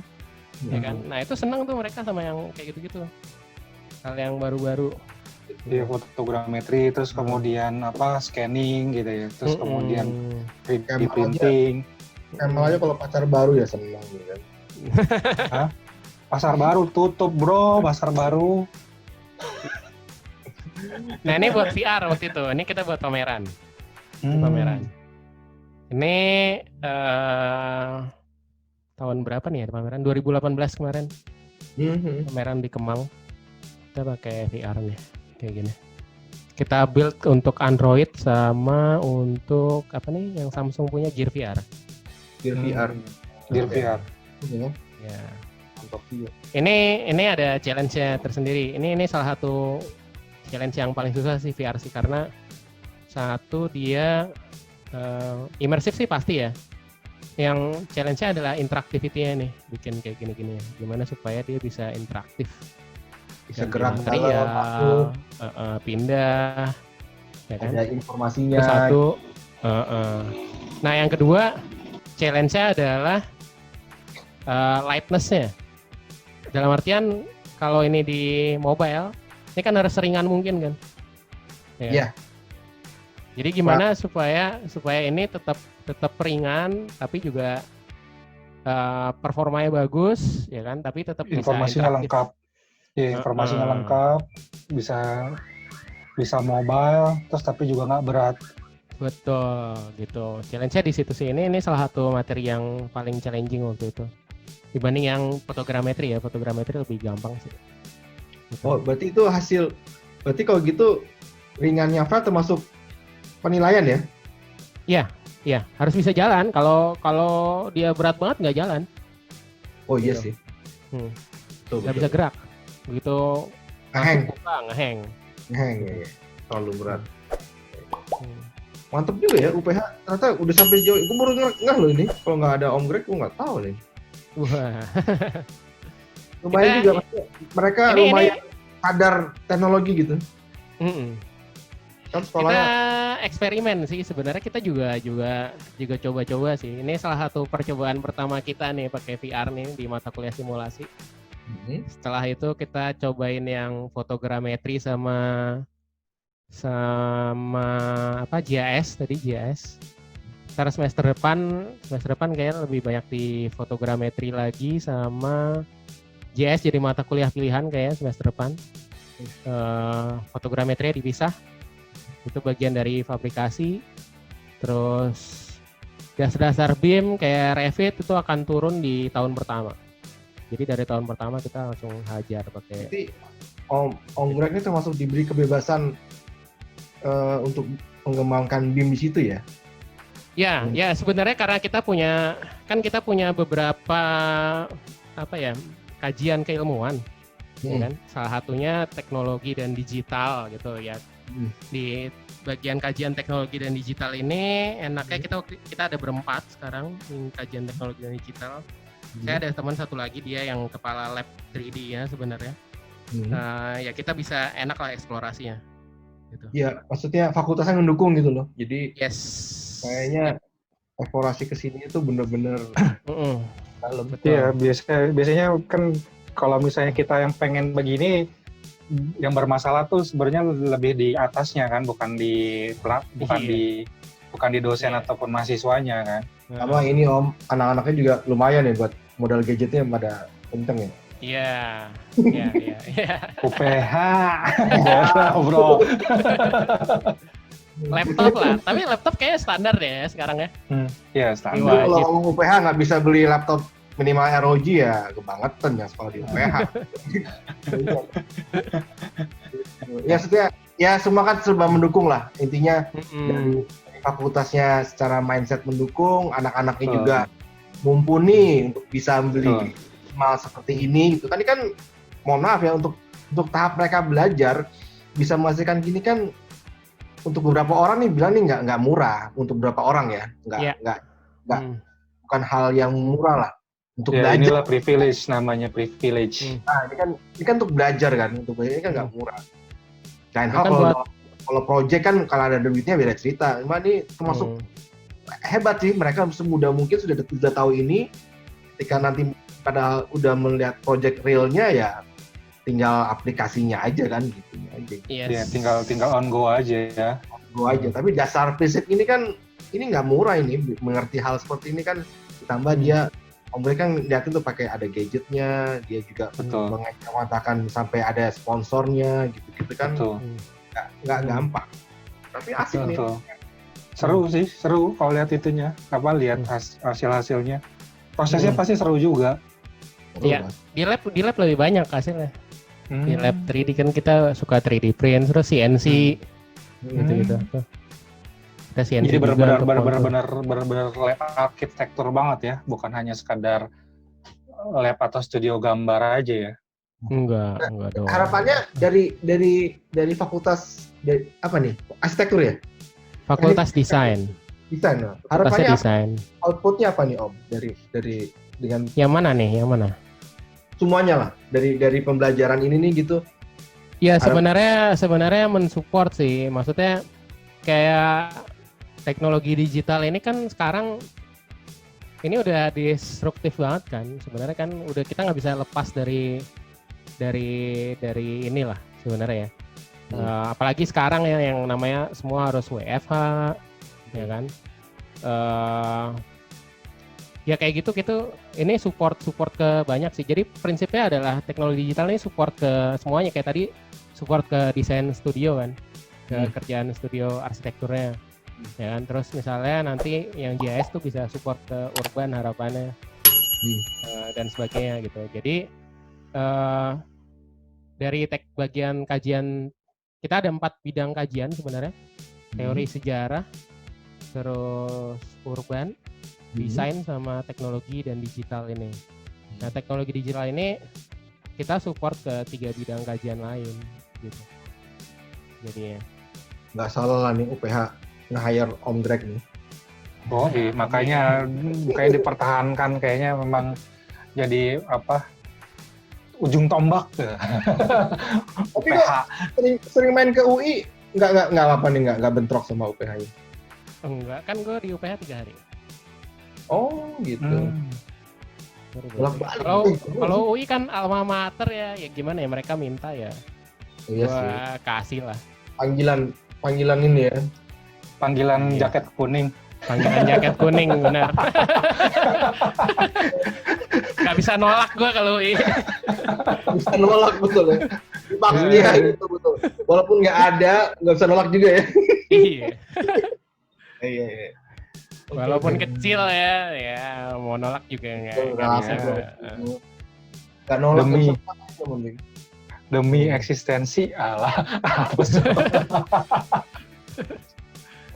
Ya kan. Nah, itu senang tuh mereka sama yang kayak gitu-gitu. Hal yang baru-baru. Iya, fotogrametri, terus kemudian scanning gitu ya, terus kemudian 3D printing. Emang aja kalau pacar baru ya seneng gitu kan. Hah? Pasar baru tutup bro, pasar baru. Nah ini buat VR waktu itu, ini kita buat pameran. Pameran. Ini tahun berapa nih ya pameran? 2018 kemarin. Pameran di Kemang. Kita pakai VR nih, kayak gini. Kita build untuk Android sama untuk apa nih yang Samsung punya Gear VR. Gear VR. Gear VR. Ya. Mantap juga. Ini ada challenge-nya tersendiri. Ini salah satu challenge yang paling susah sih VR sih, karena satu dia imersif sih pasti ya. Yang challenge-nya adalah interactivity-nya nih, bikin kayak gini-gini. Gimana supaya dia bisa interaktif. Bisa gerak material, pindah, ya kan? Ada informasinya. Itu satu. Nah yang kedua challenge-nya adalah lightness-nya. Dalam artian kalau ini di mobile, ini kan harus seringan mungkin kan? Iya. Jadi gimana supaya ini tetap ringan, tapi juga performanya bagus, ya kan? Tapi tetap informasinya lengkap. Iya, informasinya lengkap, bisa mobile, terus tapi juga nggak berat. Betul, gitu. Challenge-nya di situ sih. Ini salah satu materi yang paling challenging waktu itu. Dibanding yang fotogrametri ya, fotogrametri lebih gampang sih. Gitu. Oh, berarti itu berarti kalau gitu ringannya VR termasuk penilaian ya? Iya, harus bisa jalan. Kalau dia berat banget nggak jalan. Oh iya gitu. sih. Nggak bisa gerak. Begitu ngeheng. Ya. Terlalu berat. Mantap juga ya UPH. Ternyata udah sampai jauh. Gue baru ngeh loh ini. Kalau nggak ada Om Greg, gue nggak tahu nih. Wah. Lumayan juga. Mereka lumayan sadar teknologi gitu. Kan sekolahnya. Kita eksperimen sih sebenarnya, kita juga coba-coba sih. Ini salah satu percobaan pertama kita nih pakai VR nih di mata kuliah simulasi. Setelah itu kita cobain yang fotogrametri sama GIS tadi GIS. Ntar semester depan kayaknya lebih banyak di fotogrametri lagi sama GIS jadi mata kuliah pilihan kayaknya semester depan. Fotogrametri dipisah. Itu bagian dari fabrikasi. Terus dasar BIM kayak Revit itu akan turun di tahun pertama. Jadi dari tahun pertama kita langsung hajar pakai. Jadi Om Greg ini termasuk diberi kebebasan untuk mengembangkan BIM di situ ya? Ya sebenarnya karena kita punya beberapa kajian keilmuan, ya kan? Salah satunya teknologi dan digital gitu ya. Di bagian kajian teknologi dan digital ini enaknya kita ada berempat sekarang di kajian teknologi dan digital. Saya ada teman satu lagi, dia yang kepala lab 3D-nya sebenarnya. Ya kita bisa enak lah eksplorasinya. Gitu. Ya, maksudnya fakultasnya mendukung gitu loh. Jadi kayaknya eksplorasi ke sini itu bener-bener dalam. Iya, biasanya kan kalau misalnya kita yang pengen begini, yang bermasalah tuh sebenarnya lebih di atasnya kan, bukan di dosen ataupun mahasiswanya kan. Sama ini Om, anak-anaknya juga lumayan ya buat modal gadgetnya pada kenceng ya. Iya. UPH, bro. Laptop lah, tapi laptop kayaknya standar deh sekarang ya. Iya standar. Kalau ngomong UPH nggak bisa beli laptop minimal ROG ya kebangetan ya sekolah di UPH. Ya maksudnya ya semua kan serba mendukung lah intinya. Dari fakultasnya secara mindset mendukung, anak-anaknya juga mumpuni untuk bisa beli mal seperti ini gitu kan. Ini kan mohon maaf ya untuk tahap mereka belajar bisa menghasilkan gini kan untuk beberapa orang nih bilang nih nggak murah untuk beberapa orang ya nggak bukan hal yang murah lah untuk belajar. Inilah privilege namanya privilege. Nah ini kan untuk belajar kan, untuk belajar ini kan nggak murah. Lain hal kalau project kan kalau ada duitnya beda cerita. Cuma ini termasuk hebat sih, mereka semudah mungkin sudah tahu ini. Ketika nanti pada udah melihat project realnya ya tinggal aplikasinya aja kan gitu aja. Yes. Ya, tinggal on go aja ya. Go aja. Tapi dasar prinsip ini kan ini nggak murah ini, mengerti hal seperti ini kan, ditambah dia Om Greg kan lihat itu pakai ada gadgetnya, dia juga mengatakan sampai ada sponsornya gitu-gitu kan, nggak gampang. Tapi asik nih. Seru sih, seru kalau lihat itunya, lihat hasil-hasilnya. Prosesnya pasti seru juga. Iya, di lab lebih banyak hasilnya. Di lab 3D kan kita suka 3D print, terus CNC gitu-gitu. Kita CNC jadi juga benar-benar lab arsitektur banget ya, bukan hanya sekadar lab atau studio gambar aja ya. Enggak dong. Harapannya dari fakultas apa nih? Arsitektur ya? Fakultas desain. Desain. Harapannya desain. Outputnya apa nih Om? Dari dengan yang mana nih? Yang mana? Semuanya lah dari pembelajaran ini nih gitu. Ya sebenarnya mensupport sih. Maksudnya kayak teknologi digital ini kan sekarang ini udah disruptif banget kan. Sebenarnya kan udah kita nggak bisa lepas dari inilah sebenarnya ya. Apalagi sekarang ya yang namanya semua harus WFH ya kan. Ya kayak gitu ini support ke banyak sih. Jadi prinsipnya adalah teknologi digital ini support ke semuanya, kayak tadi support ke desain studio kan, ke kerjaan studio arsitekturnya ya kan. Terus misalnya nanti yang GIS tuh bisa support ke urban harapannya dan sebagainya gitu. Jadi dari bagian kajian kita ada 4 bidang kajian sebenarnya, teori sejarah, terus urban, desain sama teknologi dan digital ini. Nah teknologi digital ini kita support ke 3 bidang kajian lain gitu. Jadi nggak salah lah nih UPH nge-hire Om Greg nih. Oh iya, makanya dipertahankan kayaknya memang jadi ujung tombak. Tapi kok sering main ke UI nggak apa nih nggak bentrok sama UPH-nya? Enggak, kan gue di UPH 3 hari. Oh gitu. Kalau UI kan alma mater ya gimana ya, mereka minta ya. Iya gua sih. Kasih lah. Panggilan ini ya. Panggilan jaket kuning. Panggilan jaket kuning benar. Gak bisa nolak gue kalau UI. Bisa nolak betul ya. Dipaksa gitu betul. Walaupun nggak ada, nggak bisa nolak juga ya. Iya. Iya. Walaupun kecil ya mau nolak juga nggak bisa. Nggak nolak demi eksistensi Allah.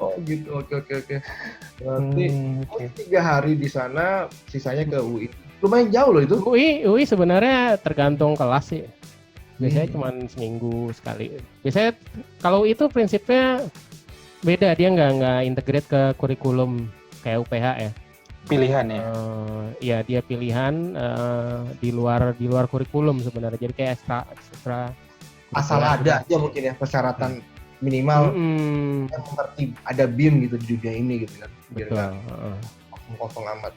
Oh gitu, oke. Berarti 3 hari di sana, sisanya ke UI. Lumayan jauh loh itu. UI sebenarnya tergantung kelas sih. Biasanya cuma seminggu sekali. Biasanya kalau itu prinsipnya beda, dia nggak integrate ke kurikulum kayak UPH ya. Pilihan ya? Iya, dia pilihan di luar kurikulum sebenarnya. Jadi kayak ekstra. Asal ada aja mungkin ya persyaratan minimal yang mengerti ada BIM gitu di dunia ini gitu kan. Biar nggak kosong amat.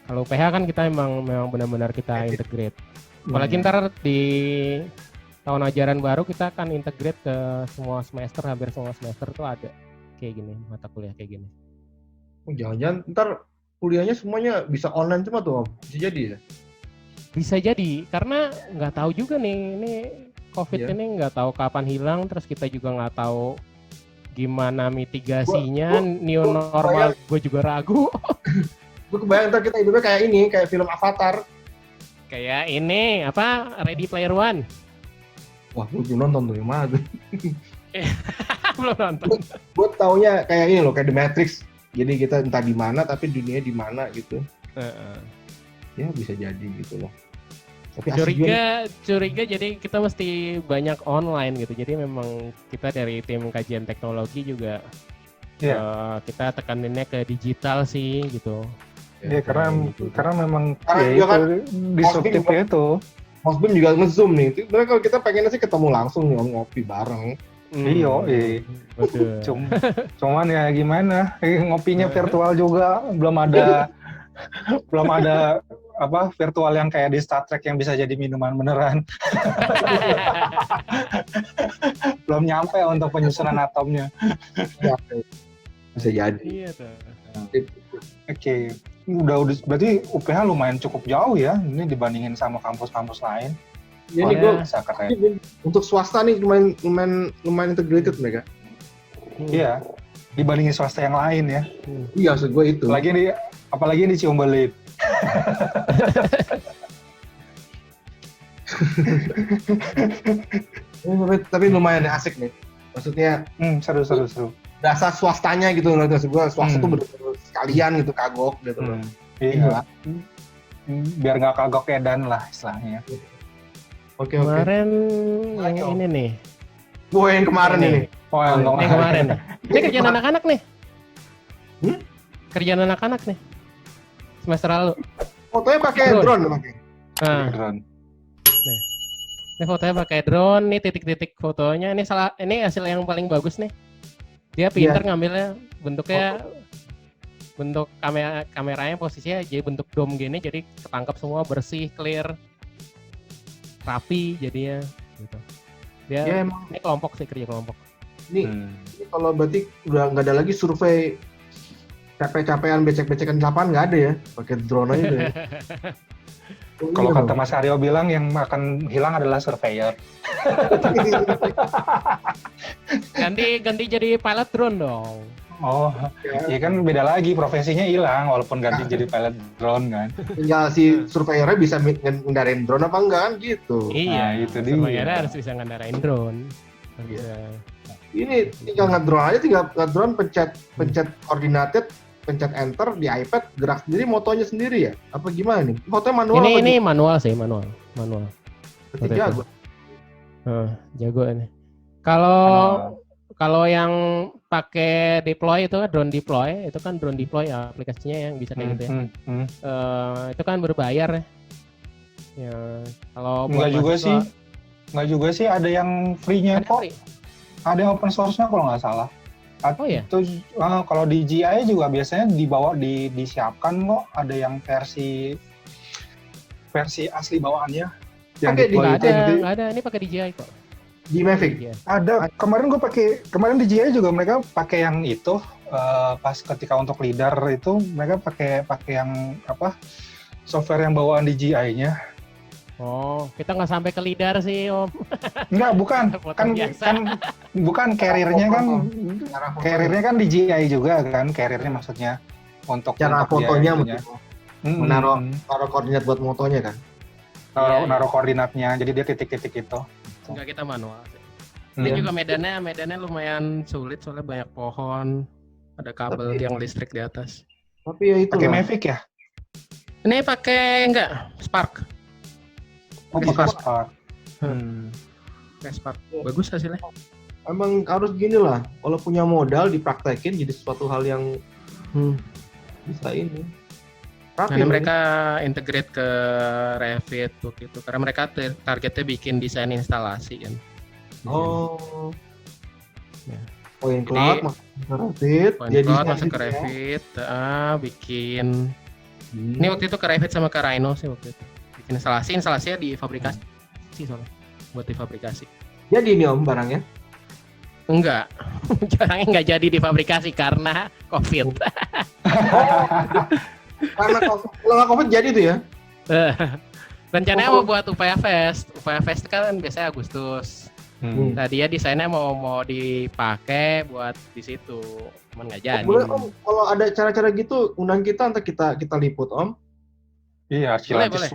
Kalau UPH kan kita memang benar-benar kita integrate. Apalagi ntar di tahun ajaran baru kita akan integrate ke semua semester, hampir semua semester tuh ada kayak gini, mata kuliah kayak gini. Oh, jangan-jangan ntar kuliahnya semuanya bisa online cuma tuh Om? Bisa jadi ya? Bisa jadi, karena nggak tahu juga nih, ini COVID ini nggak tahu kapan hilang, terus kita juga nggak tahu gimana mitigasinya, new normal gue juga ragu. Gue kebayang ntar kita hidupnya kayak ini, kayak film Avatar. Kayak ini, Ready Player One. Wah, gue belum nonton tuh, yang mana tuh? Belum nonton. Gue taunya kayak ini loh, kayak The Matrix. Jadi kita entah di mana, tapi dunia di mana gitu. Ya bisa jadi gitu loh. Tapi curiga jadi kita mesti banyak online gitu. Jadi memang kita dari tim kajian teknologi juga kita tekaninnya ke digital sih gitu. Ya karena memang itu kan disruptifnya itu. Mosbim juga nge-zoom nih. Sebenarnya kalau kita pengennya sih ketemu langsung nih, ngopi bareng. Iya. Cuman ya gimana? Ngopinya virtual juga, belum ada virtual yang kayak di Star Trek yang bisa jadi minuman beneran. Belum nyampe untuk penyusunan atomnya. Bisa jadi. Iya tuh. Oke. Udah berarti UPH lumayan cukup jauh ya ini dibandingin sama kampus-kampus lain. Jadi gue keren. untuk swasta nih lumayan integrated mereka. Iya. Dibandingin swasta yang lain ya. Iya, maksud gue itu. Apalagi di Ciumbelit. Tapi lumayan asik nih. Maksudnya seru. Dasar swastanya gitu loh. Maksud gue swasta tuh bener-bener sekalian gitu kagok gitu loh. Iya. Biar nggak kagok edan lah istilahnya. Oke. Kemarin yang ini nih. Yang kemarin ini. Yang kemarin nih. Ini kerjaan anak-anak nih. Kerjaan anak-anak nih. Semester lalu. Fotonya pakai drone pakai. Drone. Nih. Ini fotonya pakai drone, nih titik-titik fotonya. Ini hasil yang paling bagus nih. Dia pinter ngambilnya bentuknya bentuk kameranya posisinya jadi bentuk dome gini, jadi ketangkap semua bersih, clear, rapi jadinya gitu. Dia emang ini kelompok sih, kerja kelompok. Ini kalau berarti udah nggak ada lagi survei capek-capekan becek-becekan di lapangan, nggak ada ya, pakai drone aja ya. Kalau kata Mas Aryo bilang yang akan hilang adalah surveyor. ganti jadi pilot drone dong. Oh, ya kan beda lagi, profesinya hilang walaupun ganti jadi pilot drone kan. Tinggal si surveyornya bisa ngendarain drone apa enggak kan gitu. Iya, itu dia. Surveyornya harus bisa ngendarain drone. Ini tinggal ngedrone aja, tinggal ngedrone pencet coordinated, pencet enter di iPad, gerak sendiri, motonya sendiri ya? Apa gimana nih? Fotonya manual ini manual sih, manual. Berarti jago. Jago ini. Kalau yang pakai deploy itu kan drone deploy aplikasinya yang bisa kayak gitu ya. Itu kan berbayar ya. Ya, kalau Enggak juga sih, ada yang free-nya kok. Free. Ada yang open source-nya kalau nggak salah. Oh iya. Itu kalau di GI juga biasanya disiapkan kok, ada yang versi asli bawaannya. Yang nggak ada, ini pakai DJI kok. Di Mavic. Ada. Kemarin di GI juga mereka pakai yang itu pas ketika untuk LiDAR itu mereka pakai yang software yang bawaan di GI-nya. Oh, kita nggak sampai ke LiDAR sih, Om. Enggak, bukan. Bukan carrier-nya kan. Carrier-nya kan di GI juga kan, carrier-nya maksudnya untuk cara fotonya menaruh koordinat buat motonya kan. Naruh koordinatnya, jadi dia titik-titik itu. Enggak, kita manual sih. Ini juga medannya lumayan sulit soalnya banyak pohon, ada kabel tiang listrik di atas. Tapi ya itu. Pakai Mavic ya? Ini pakai Spark. Pakai Spark. Pakai Spark. Bagus hasilnya. Emang harus gini lah, kalau punya modal dipraktekin jadi sesuatu hal yang bisa ini. Karena mereka integrate ke Revit begitu, karena mereka targetnya bikin desain instalasi kan. Oh. Ya. Point cloud masuk ke Revit, bikin. Ini waktu itu ke Revit sama ke Rhino sih waktu itu. Bikin instalasinya di fabrikasi soalnya, buat di fabrikasi. Jadi ini Om barangnya? Enggak, barangnya nggak jadi di fabrikasi karena COVID. Karena kalau nggak COVID jadi tuh ya? Rencananya mau buat Upaya Fest kan biasanya Agustus. Tadi ya desainnya mau dipakai buat di situ, cuman nggak jadi. Boleh Om, kalau ada cara-cara gitu undang kita, nanti kita liput Om. Iya, boleh.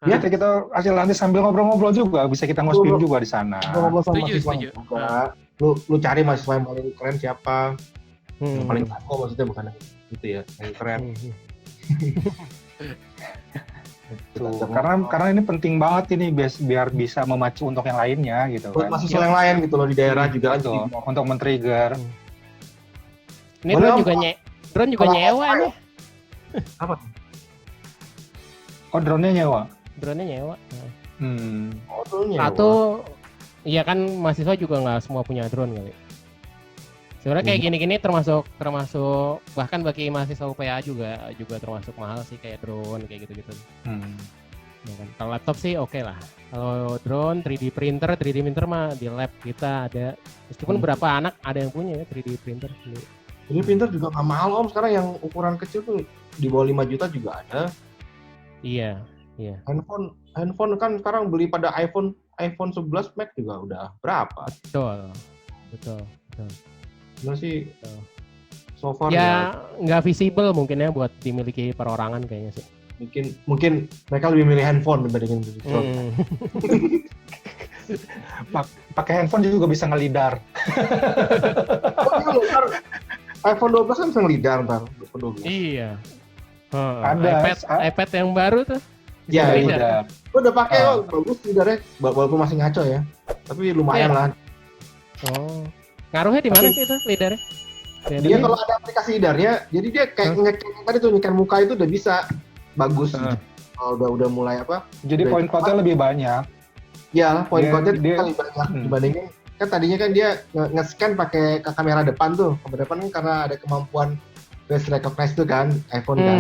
Ya, kita hasil nanti sambil ngobrol-ngobrol juga, bisa kita ngospin juga di sana. Ngobrol sama mahasiswa juga. Lu cari mahasiswa yang paling keren siapa? Yang paling jago maksudnya, bukan gitu ya, yang keren. Karena ini penting banget ini biar bisa memacu untuk yang lainnya gitu kan. Buat mahasiswa yang lain gitu loh di daerah juga kan untuk men-trigger. Ini drone juga nyewa nih. Apa? Oh, drone-nya nyewa. Drone-nya nyewa. Oh, drone nyewa. Atau iya kan mahasiswa juga nggak semua punya drone kali. Sebenarnya kayak gini-gini termasuk bahkan bagi mahasiswa UPH juga termasuk mahal sih, kayak drone kayak gitu-gitu. Ya kan? Kalau laptop sih oke lah. Kalau drone, 3D printer mah di lab kita ada. Meskipun berapa anak ada yang punya ya 3D printer. Ini printer juga nggak mahal Om, sekarang yang ukuran kecil tuh di bawah 5 juta juga ada. Iya. Handphone kan sekarang beli pada iPhone 11 Max juga udah berapa? Betul. Benar sih. So far ya nggak visible mungkin ya buat dimiliki perorangan kayaknya sih. Mungkin mereka lebih milih handphone dibandingin drone. Pakai handphone juga bisa ngelidar. iPhone 12 kan bisa ngelidar ntar. Iya. Ada iPad yang baru tuh. Ya, lidar. Gue udah pakai bagus lidarnya, walaupun masih ngaco ya. Tapi lumayan lah. Oh. Ngaruhnya di mana sih itu lidarnya? Dia kalau ada aplikasi lidarnya, jadi dia kayak nge-scan tadi tuh nge-scan muka itu udah bisa bagus. Udah mulai apa? Jadi point cloud-nya lebih banyak. Ya, point cloud-nya lebih banyak dibandingin kan tadinya kan dia nge-scan pakai kamera depan tuh. Kamera depan kan karena ada kemampuan face recognize tuh kan, iPhone kan.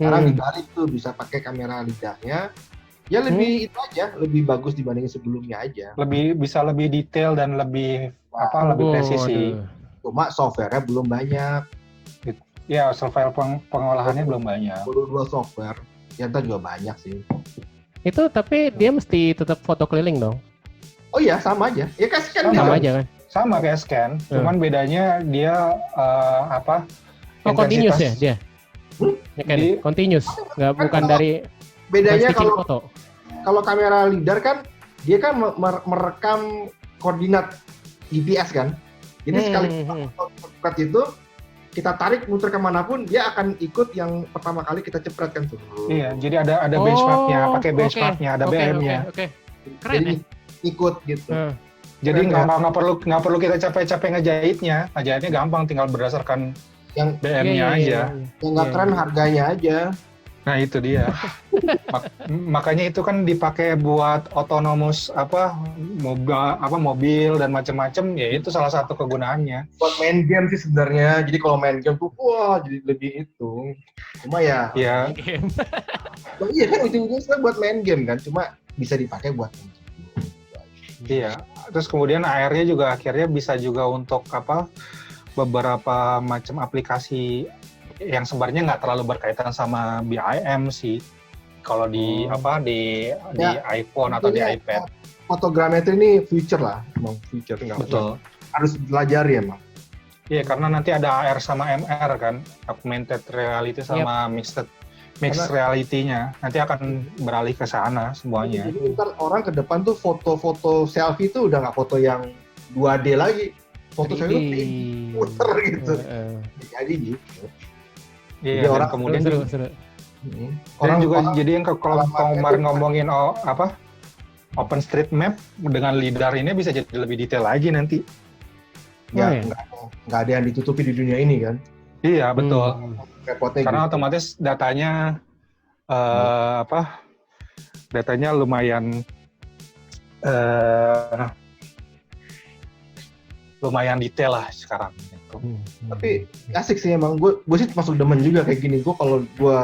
Sekarang dibalik tuh bisa pakai kamera lidarnya. Ya lebih itu aja, lebih bagus dibandingin sebelumnya aja. Bisa lebih detail dan lebih lebih presisi. Cuma software-nya belum banyak. Ya, software pengolahannya belum banyak. Dua software, ternyata juga banyak sih. Itu tapi dia mesti tetap foto keliling dong. Oh iya, sama aja. Ya kayak scan sama aja kan. Sama kayak scan, cuman bedanya dia continuous ya dia. Ya kan, continuous. Bukan dari bedanya kalau kamera lidar kan dia kan merekam koordinat GPS kan. Jadi sekali cepret itu kita tarik muter kemanapun dia akan ikut yang pertama kali kita cepret kan tuh. Iya, jadi ada benchmarknya, pakai benchmarknya, ada BM-nya. Oke. Keren jadi, ikut gitu. Jadi nggak perlu kita capek-capek ngejahitnya gampang, tinggal berdasarkan yang BM-nya aja. Yang nggak keren harganya aja. Nah itu dia. Makanya itu kan dipakai buat autonomous mobil dan macam-macam, ya itu salah satu kegunaannya. Buat main game sih sebenarnya. Jadi kalau main game tuh jadi lebih itu. Cuma ya. Iya. Iya kan ujung-ujungnya buat main game kan, cuma bisa dipakai buat main game. Iya. Terus kemudian AR-nya juga akhirnya bisa juga untuk beberapa macam aplikasi yang sebenarnya nggak terlalu berkaitan sama BIM sih. Kalau di iPhone atau di iPad. Fotogrametri ini future lah, emang future nggak. Betul. Harus pelajari emang. Iya, karena nanti ada AR sama MR kan, augmented reality sama mixed reality-nya. Nanti akan beralih ke sana semuanya. Jadi ntar orang ke depan tuh foto-foto selfie tuh udah nggak foto yang 2D lagi. Foto selfie tuh puter gitu. Jadi gitu. Iya, orang kemudian seru. Orang juga jadi yang kalau kemarin ngomongin OpenStreetMap dengan lidar ini bisa jadi lebih detail lagi nanti. Ya, nggak ada yang ditutupi di dunia ini kan? Iya, betul. Karena gitu. otomatis datanya datanya lumayan detail lah sekarang. Tapi asik sih emang, gue sih masuk demen juga kayak gini. Gue kalau gue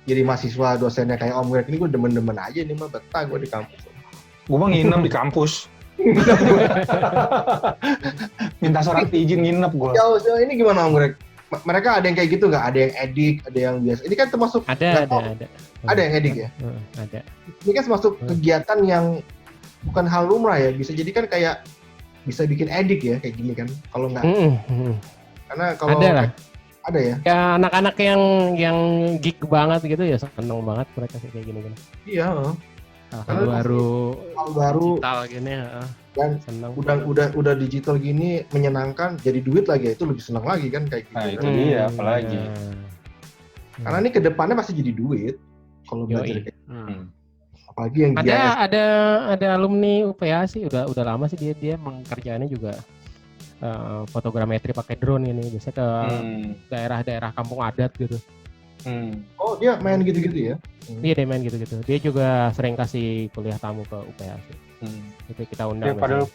jadi mahasiswa dosennya kayak Om Greg ini, gue demen-demen aja nih mah, betah gue di kampus. Gue mah nginep di kampus. Minta surat izin nginep gue. Jauh ini gimana Om Greg? Mereka ada yang kayak gitu nggak? Ada yang edik, ada yang biasa. Ini kan termasuk ada. Ada yang edik ya? Ada. Ini kan termasuk kegiatan yang bukan hal lumrah ya. Bisa jadi kan kayak bisa bikin edik ya kayak gini kan. Kalau nggak, karena kalau ada ya. Ya anak-anak yang geek banget gitu ya, seneng banget mereka sih kayak gini. Iya. Hal baru digital gini dan senang. udah digital gini menyenangkan, jadi duit lagi, itu lebih senang lagi kan kayak gitu. Nah itu dia apalagi karena ini kedepannya pasti jadi duit kalau belajar kayak apalagi yang ada alumni UPH sih udah lama sih dia kerjaannya juga fotogrametri pakai drone ini, biasanya ke daerah-daerah kampung adat gitu. Oh dia main gitu-gitu ya? Iya dia main gitu-gitu. Dia juga sering kasih kuliah tamu ke UPH sih. Itu kita undang. Ya,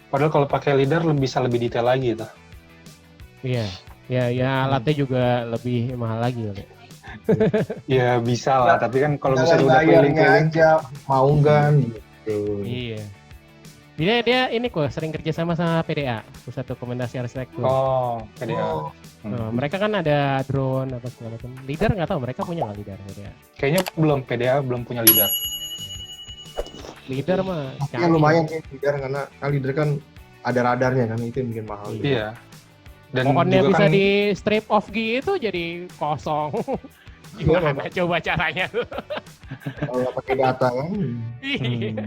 padahal kalau pakai lidar bisa lebih detail lagi tuh. Iya, ya alatnya juga lebih mahal lagi kali. Ya bisa lah, tapi kan kalau Jangan misalnya udah bayarnya keliling-keliling, aja mau kan gitu. Iya. Dia ini kok sering kerja sama PDA, Pusat Dokumentasi Arsitektur. oh PDA. Oh, Mereka kan ada drone apa segala macam. Leader nggak tahu mereka punya nggak leader PDA? Kayaknya PDA belum punya leader. Leader mah ya lumayan sih leader karena leader kan ada radarnya kan itu yang bikin mahal. Iya. Dan Pohonnya juga bisa kan di strip off gitu jadi kosong. Gimana coba caranya tuh? Kalau nggak pakai data kan Iya.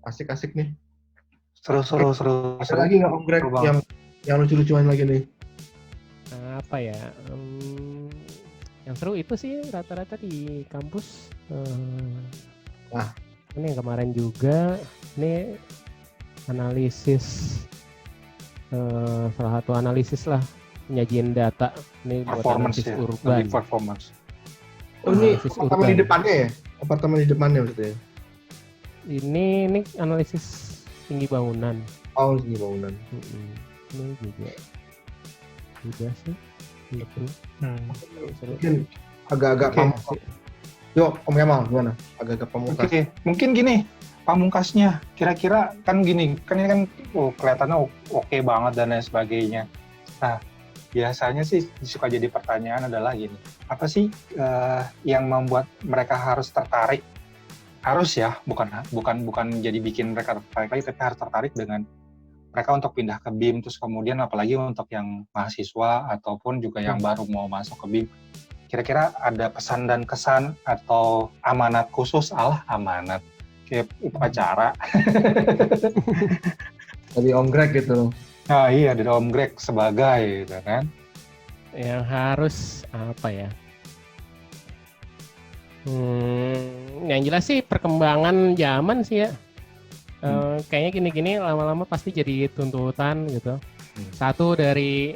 asik-asik nih. seru. Ada lagi nggak Om Greg yang lucu-lucuan lagi nih? Apa ya? Yang seru itu sih rata-rata di kampus. Ini yang kemarin juga. Ini analisis. Salah satu analisis lah penyajian data. Ini buat analisis urban. Performance. Oh ini apartemen di depannya ya? Apartemen di depannya maksudnya? Ini analisis tinggi bangunan. Oh, tinggi bangunan. Ini juga udah sih gitu. Mungkin agak-agak pamungkas. Yuk, Om Yamal gimana? Agak-agak pamungkas. Oke, mungkin gini, pamungkasnya kira-kira kan gini, kan ini kan kelihatannya oke banget dan lain sebagainya. Nah, biasanya sih suka jadi pertanyaan adalah gini, apa sih yang membuat mereka harus tertarik? Harus ya, bukan jadi bikin mereka tertarik lagi, tapi harus tertarik dengan mereka untuk pindah ke BIM, terus kemudian apalagi untuk yang mahasiswa ataupun juga yang baru mau masuk ke BIM. Kira-kira ada pesan dan kesan atau amanat khusus, amanat kayak upacara. Dari Om Greg gitu. Nah iya, dari Om Greg sebagai gitu kan. Yang harus apa ya? Yang jelas sih perkembangan zaman sih ya. Kayaknya gini-gini lama-lama pasti jadi tuntutan gitu. Satu dari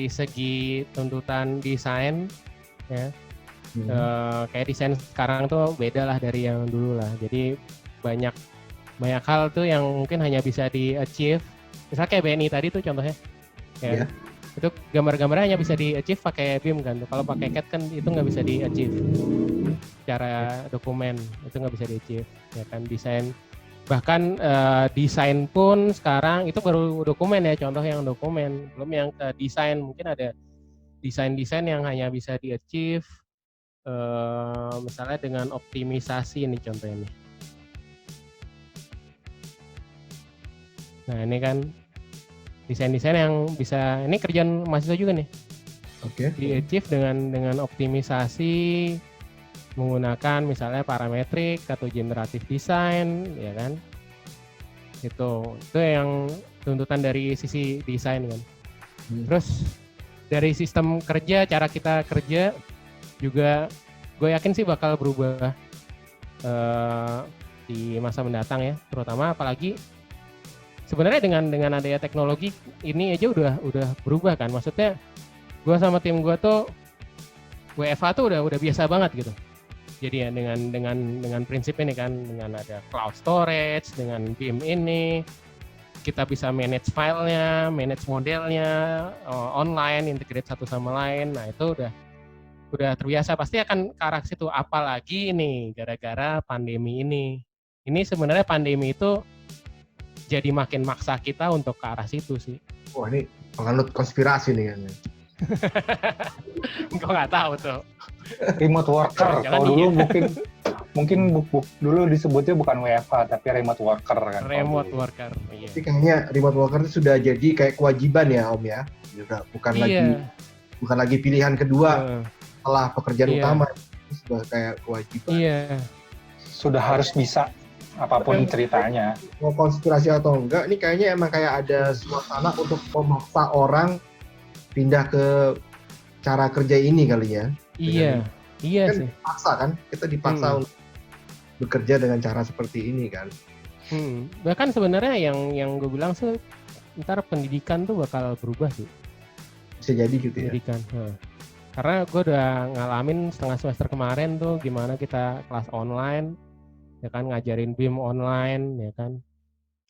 segi tuntutan desain ya. Kayak desain sekarang tuh beda lah dari yang dulu lah. Jadi banyak hal tuh yang mungkin hanya bisa di-achieve. Misalnya kayak BNI tadi tuh contohnya. Ya. Itu gambar-gambarnya hanya bisa di-achieve pakai BIM kan. Kalau pakai CAD kan itu nggak bisa di-achieve. Secara dokumen itu nggak bisa di-achieve. Ya kan desain. Bahkan desain pun sekarang itu baru dokumen ya, contoh yang dokumen. Belum yang ke desain, mungkin ada desain-desain yang hanya bisa di-achieve misalnya dengan optimisasi ini contohnya nih. Nah ini kan desain-desain yang bisa, ini kerjaan mahasiswa juga nih. Oke. Di-achieve dengan optimisasi menggunakan misalnya parametrik atau generatif design, ya kan? Itu yang tuntutan dari sisi desain kan. Terus dari sistem kerja, cara kita kerja juga gue yakin sih bakal berubah di masa mendatang ya, terutama apalagi sebenarnya dengan adanya teknologi ini aja udah berubah kan. Maksudnya gue sama tim gue tuh WFH tuh udah biasa banget gitu. Jadi ya dengan prinsip ini kan, dengan ada cloud storage, dengan BIM ini kita bisa manage filenya, manage modelnya online, integrate satu sama lain. Nah itu udah terbiasa, pasti akan ke arah situ. Apalagi ini gara-gara pandemi ini. Ini sebenarnya pandemi itu jadi makin maksa kita untuk ke arah situ sih. Wah ini penganut konspirasi nih kan. Gue nggak tahu tuh. Remote worker. Kalau dulu mungkin dulu disebutnya bukan WFH tapi remote worker kan. Remote worker. Iya. Tapi kayaknya remote worker itu sudah jadi kayak kewajiban ya Om ya. Bukan lagi pilihan kedua setelah pekerjaan utama. Itu sudah kayak kewajiban. Iya. Sudah harus bisa apapun ceritanya. Mau konspirasi atau enggak, ini kayaknya emang kayak ada suasana untuk memaksa orang pindah ke cara kerja ini kali ya. Iya kan sih. Dipaksa kan, kita dipaksa untuk bekerja dengan cara seperti ini kan. Bahkan sebenarnya yang gue bilang sih, ntar pendidikan tuh bakal berubah sih. Bisa jadi gitu pendidikan. Karena gue udah ngalamin setengah semester kemarin tuh gimana kita kelas online, ya kan ngajarin BIM online, ya kan.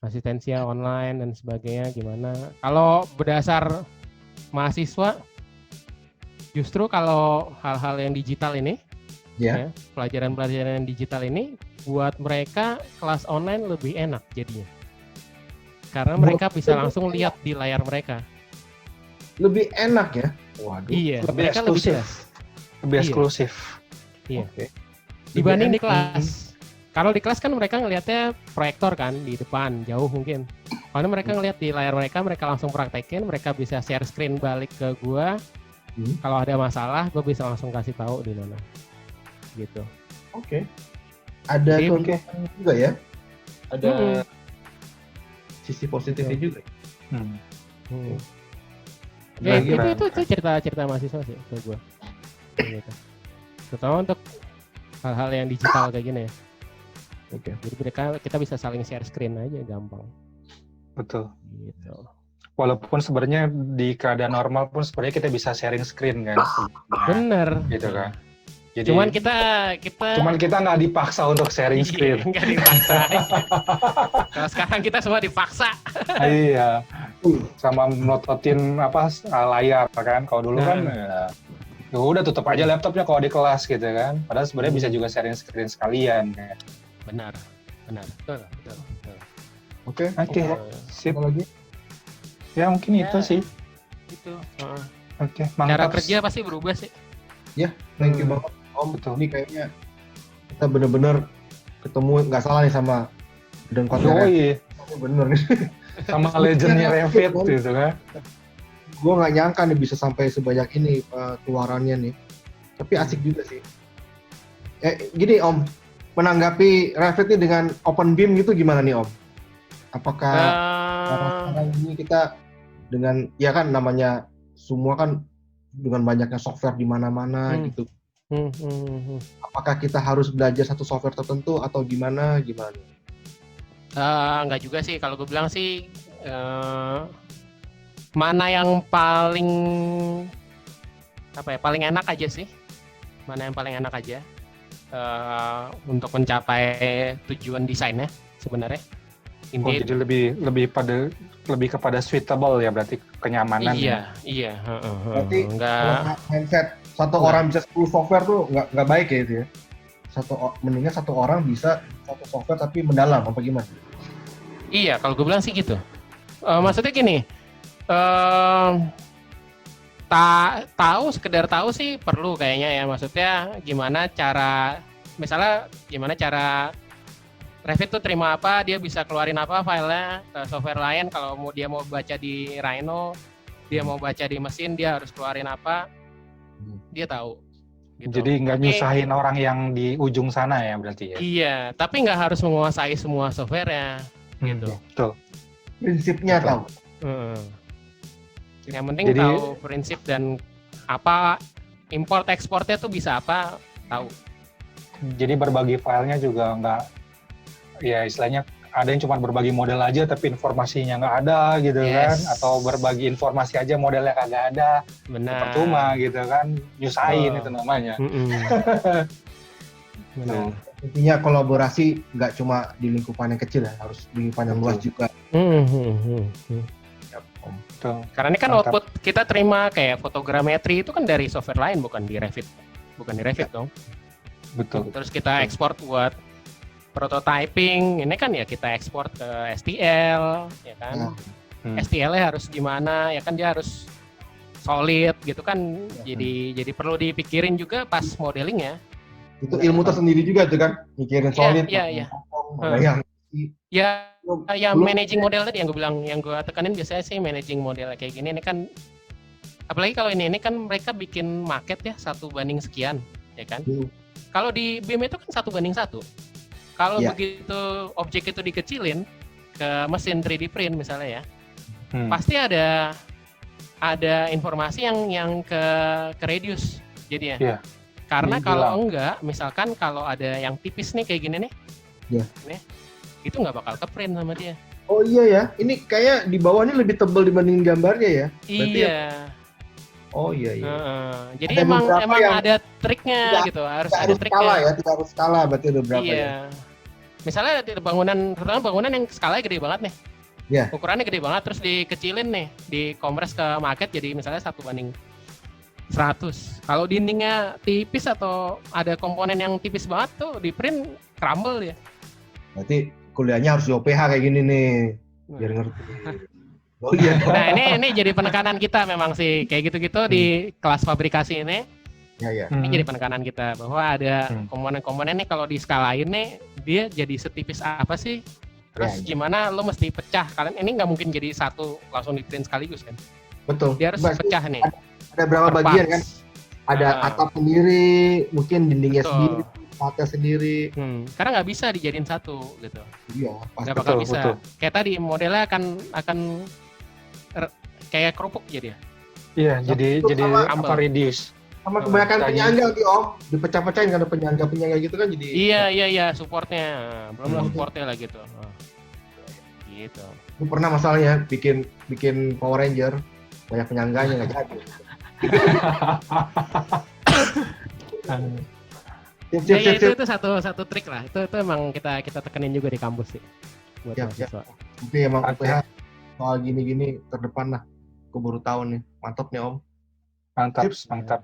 asistensia online dan sebagainya gimana. Kalau berdasar mahasiswa, justru kalau hal-hal yang digital ini, ya, pelajaran-pelajaran digital ini buat mereka kelas online lebih enak jadinya. Karena mereka bisa langsung lihat di layar mereka. Lebih enak ya? Waduh. Iya, lebih mereka eksklusif. Lebih eksklusif. Iya. Oke. Dibanding di kelas. Kalau di kelas kan mereka ngelihatnya proyektor kan di depan, jauh mungkin. Kalau mereka ngelihat di layar mereka langsung praktekin, mereka bisa share screen balik ke gua. Kalau ada masalah, gua bisa langsung kasih tahu di mana. Gitu. Oke. Ada keuntungan juga ya? Ada sisi positifnya juga. Ya, itu cerita mahasiswa sih ke gua. Gitu. Terutama untuk hal-hal yang digital kayak gini ya. Oke. Jadi kita bisa saling share screen aja gampang. Betul. Gitu. Walaupun sebenarnya di keadaan normal pun sebenarnya kita bisa sharing screen kan. Bener. Gitu kan. Jadi, cuman kita nggak dipaksa untuk sharing screen. Nggak dipaksa. Kalau sekarang kita semua dipaksa. Iya. Sama melototin layar kan. Kalau dulu kan ya udah tutup aja laptopnya kalau di kelas gitu kan. Padahal sebenarnya bisa juga sharing screen sekalian kan. Benar. Betul. Oke. Sip. Apa lagi? Ya mungkin itu sih. Itu. Oke, mantap. Cara kerja pasti berubah sih. Ya, thank you banget Om. Betul. Ini kayaknya kita bener-bener ketemu nggak salah nih sama dan konten. Oh iya. Bener nih. Sama legendnya Revit gitu kan. Gue nggak nyangka nih bisa sampai sebanyak ini keluarannya nih. Tapi asik juga sih. Gini Om, menanggapi Revit ini dengan Open BIM gitu gimana nih Om? Apakah sekarang ini kita dengan ya kan namanya semua kan dengan banyaknya software di mana-mana gitu. Apakah kita harus belajar satu software tertentu atau gimana? Enggak juga sih. Kalau gue bilang sih mana yang paling paling enak aja sih. Mana yang paling enak aja untuk mencapai tujuan desainnya sebenarnya. Jadi lebih kepada suitable ya, berarti kenyamanan. Iya. Berarti kalau mindset orang bisa 10 software tuh nggak baik ya itu ya. Mendingan satu orang bisa satu software tapi mendalam apa gimana? Iya, kalau gue bilang sih gitu. Maksudnya gini, sekedar tahu sih perlu kayaknya ya. Maksudnya gimana cara Revit tuh terima apa, dia bisa keluarin apa filenya ke software lain. Kalau dia mau baca di Rhino, dia mau baca di mesin, dia harus keluarin apa, dia tahu. Gitu. Jadi nggak nyusahin orang yang di ujung sana ya berarti ya? Iya, tapi nggak harus menguasai semua software-nya. Gitu. Betul. Prinsipnya tahu. Yang penting tahu prinsip dan apa import ekspornya tuh bisa apa, tahu. Jadi berbagi filenya juga nggak, ya istilahnya ada yang cuma berbagi model aja tapi informasinya nggak ada gitu kan, atau berbagi informasi aja modelnya kagak ada. Benar. Percuma gitu kan, nyusahin itu namanya. Benar. Intinya kolaborasi nggak cuma di lingkupan yang kecil ya, harus di lingkupan yang luas juga. Karena ini kan output kita terima kayak fotogrametri itu kan dari software lain, bukan di Revit dong. Betul. Terus kita ekspor buat prototyping, ini kan ya kita ekspor ke STL, ya kan. STL-nya harus gimana, ya kan dia harus solid gitu kan. Jadi perlu dipikirin juga pas modeling ya. Itu ilmu tersendiri juga tuh kan, mikirin solid. Iya. Ya managing model tadi yang gue tekanin biasanya sih managing model kayak gini. Ini kan apalagi kalau ini kan mereka bikin market ya 1:, sekian, ya kan. Kalau di BIM itu kan 1:1. Kalau begitu objek itu dikecilin ke mesin 3D print misalnya ya, pasti ada informasi yang ke reduce jadinya. Karena kalau enggak, misalkan kalau ada yang tipis nih kayak gini nih, nih, itu nggak bakal ke print sama dia. Oh iya ya, ini kayak di bawah ini lebih tebal dibanding gambarnya ya? Iya. Oh iya. Jadi emang ada triknya gitu, harus ada triknya. Skala ya, tidak harus skala berarti ada berapa ya? misalnya terutama bangunan yang skalanya gede banget nih. Iya. Ukurannya gede banget, terus dikecilin nih, dikompres ke market jadi misalnya 1:100. Kalau dindingnya tipis atau ada komponen yang tipis banget tuh di print crumble ya. Berarti kuliahnya harus di OPH kayak gini nih, biar ngerti. Oh iya. Nah ini jadi penekanan kita memang sih kayak gitu-gitu di kelas fabrikasi ini. Ya. Ini jadi penekanan kita bahwa ada komponen-komponen nih kalau diskalain nih dia jadi setipis apa sih? Terus gimana lo mesti pecah? Kalian ini nggak mungkin jadi satu langsung di print sekaligus kan? Betul. Dia harus pecah nih. Ada berapa bagian kan? Ada atap sendiri, mungkin dindingnya sendiri, platnya sendiri. Karena nggak bisa dijadiin satu gitu. Iya. Nggak bakal bisa. Betul. Kayak tadi modelnya akan kayak kerupuk jadi ya. Iya, jadi apa reduce. Sama kebanyakan penyangga nih Om, dipecah-pecahin kan ada penyangga gitu kan jadi. Iya supportnya, belum lah supportnya lah gitu. Gitu. Aku pernah masalahnya bikin Power Ranger banyak penyangganya nggak jadi. Itu satu trik lah. Itu emang kita tekenin juga di kampus sih. Buat mahasiswa. Tapi emang UPH soal gini-gini terdepan lah. Aku baru tahu nih, mantap nih Om. Mantap.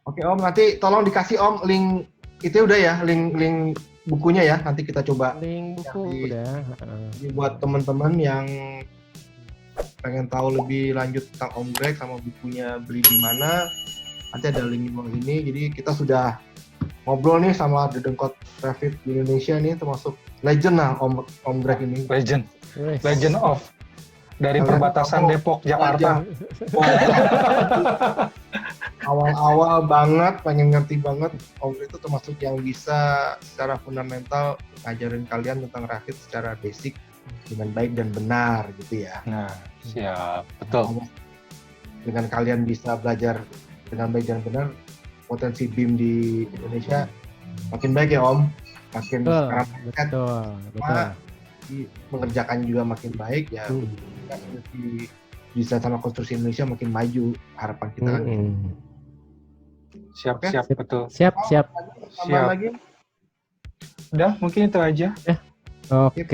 Oke Om, nanti tolong dikasih Om link itu udah ya, link bukunya ya. Nanti kita coba. Link buku udah. Jadi buat teman-teman yang pengen tahu lebih lanjut tentang Om Greg sama bukunya beli di mana, nanti ada link di bawah ini. Jadi kita sudah ngobrol nih sama Dedengkot Revit di Indonesia nih, termasuk legend lah Om Greg ini. Legend of dari perbatasan Depok Jakarta. Awal-awal banget, pengen ngerti banget. Om Greg itu termasuk yang bisa secara fundamental ngajarin kalian tentang rakit secara basic dengan baik dan benar gitu ya. Nah, siap, betul. Dengan kalian bisa belajar dengan baik dan benar, potensi BIM di Indonesia makin baik ya Om. Makin sekarang betul. Mengerjakan juga makin baik ya. Di desain sama konstruksi Indonesia makin maju, harapan kita kan. Siap, betul. Siap. Lagi. Udah, mungkin itu aja. Oke,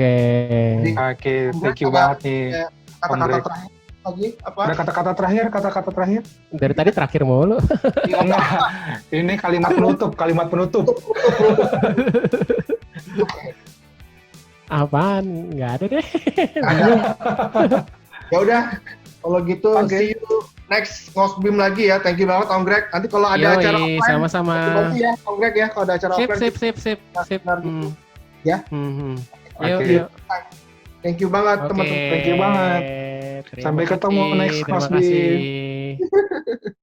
thank you banget nih. Kata-kata terakhir lagi apa? Ada kata-kata terakhir? Dari tadi terakhir mulu. Enggak. Ini kalimat penutup. Apaan? Nggak ada deh. Ya udah, kalau gitu see you next Ngosbim lagi ya. Thank you banget Om Greg. Nanti kalau ada acara offline, sama-sama. Ya Om Greg ya, kalau ada acara offline. Sip. Ya. Yuk. Thank you banget teman-teman. Thank you banget. Sampai ketemu next Ngosbim. Terima kasih.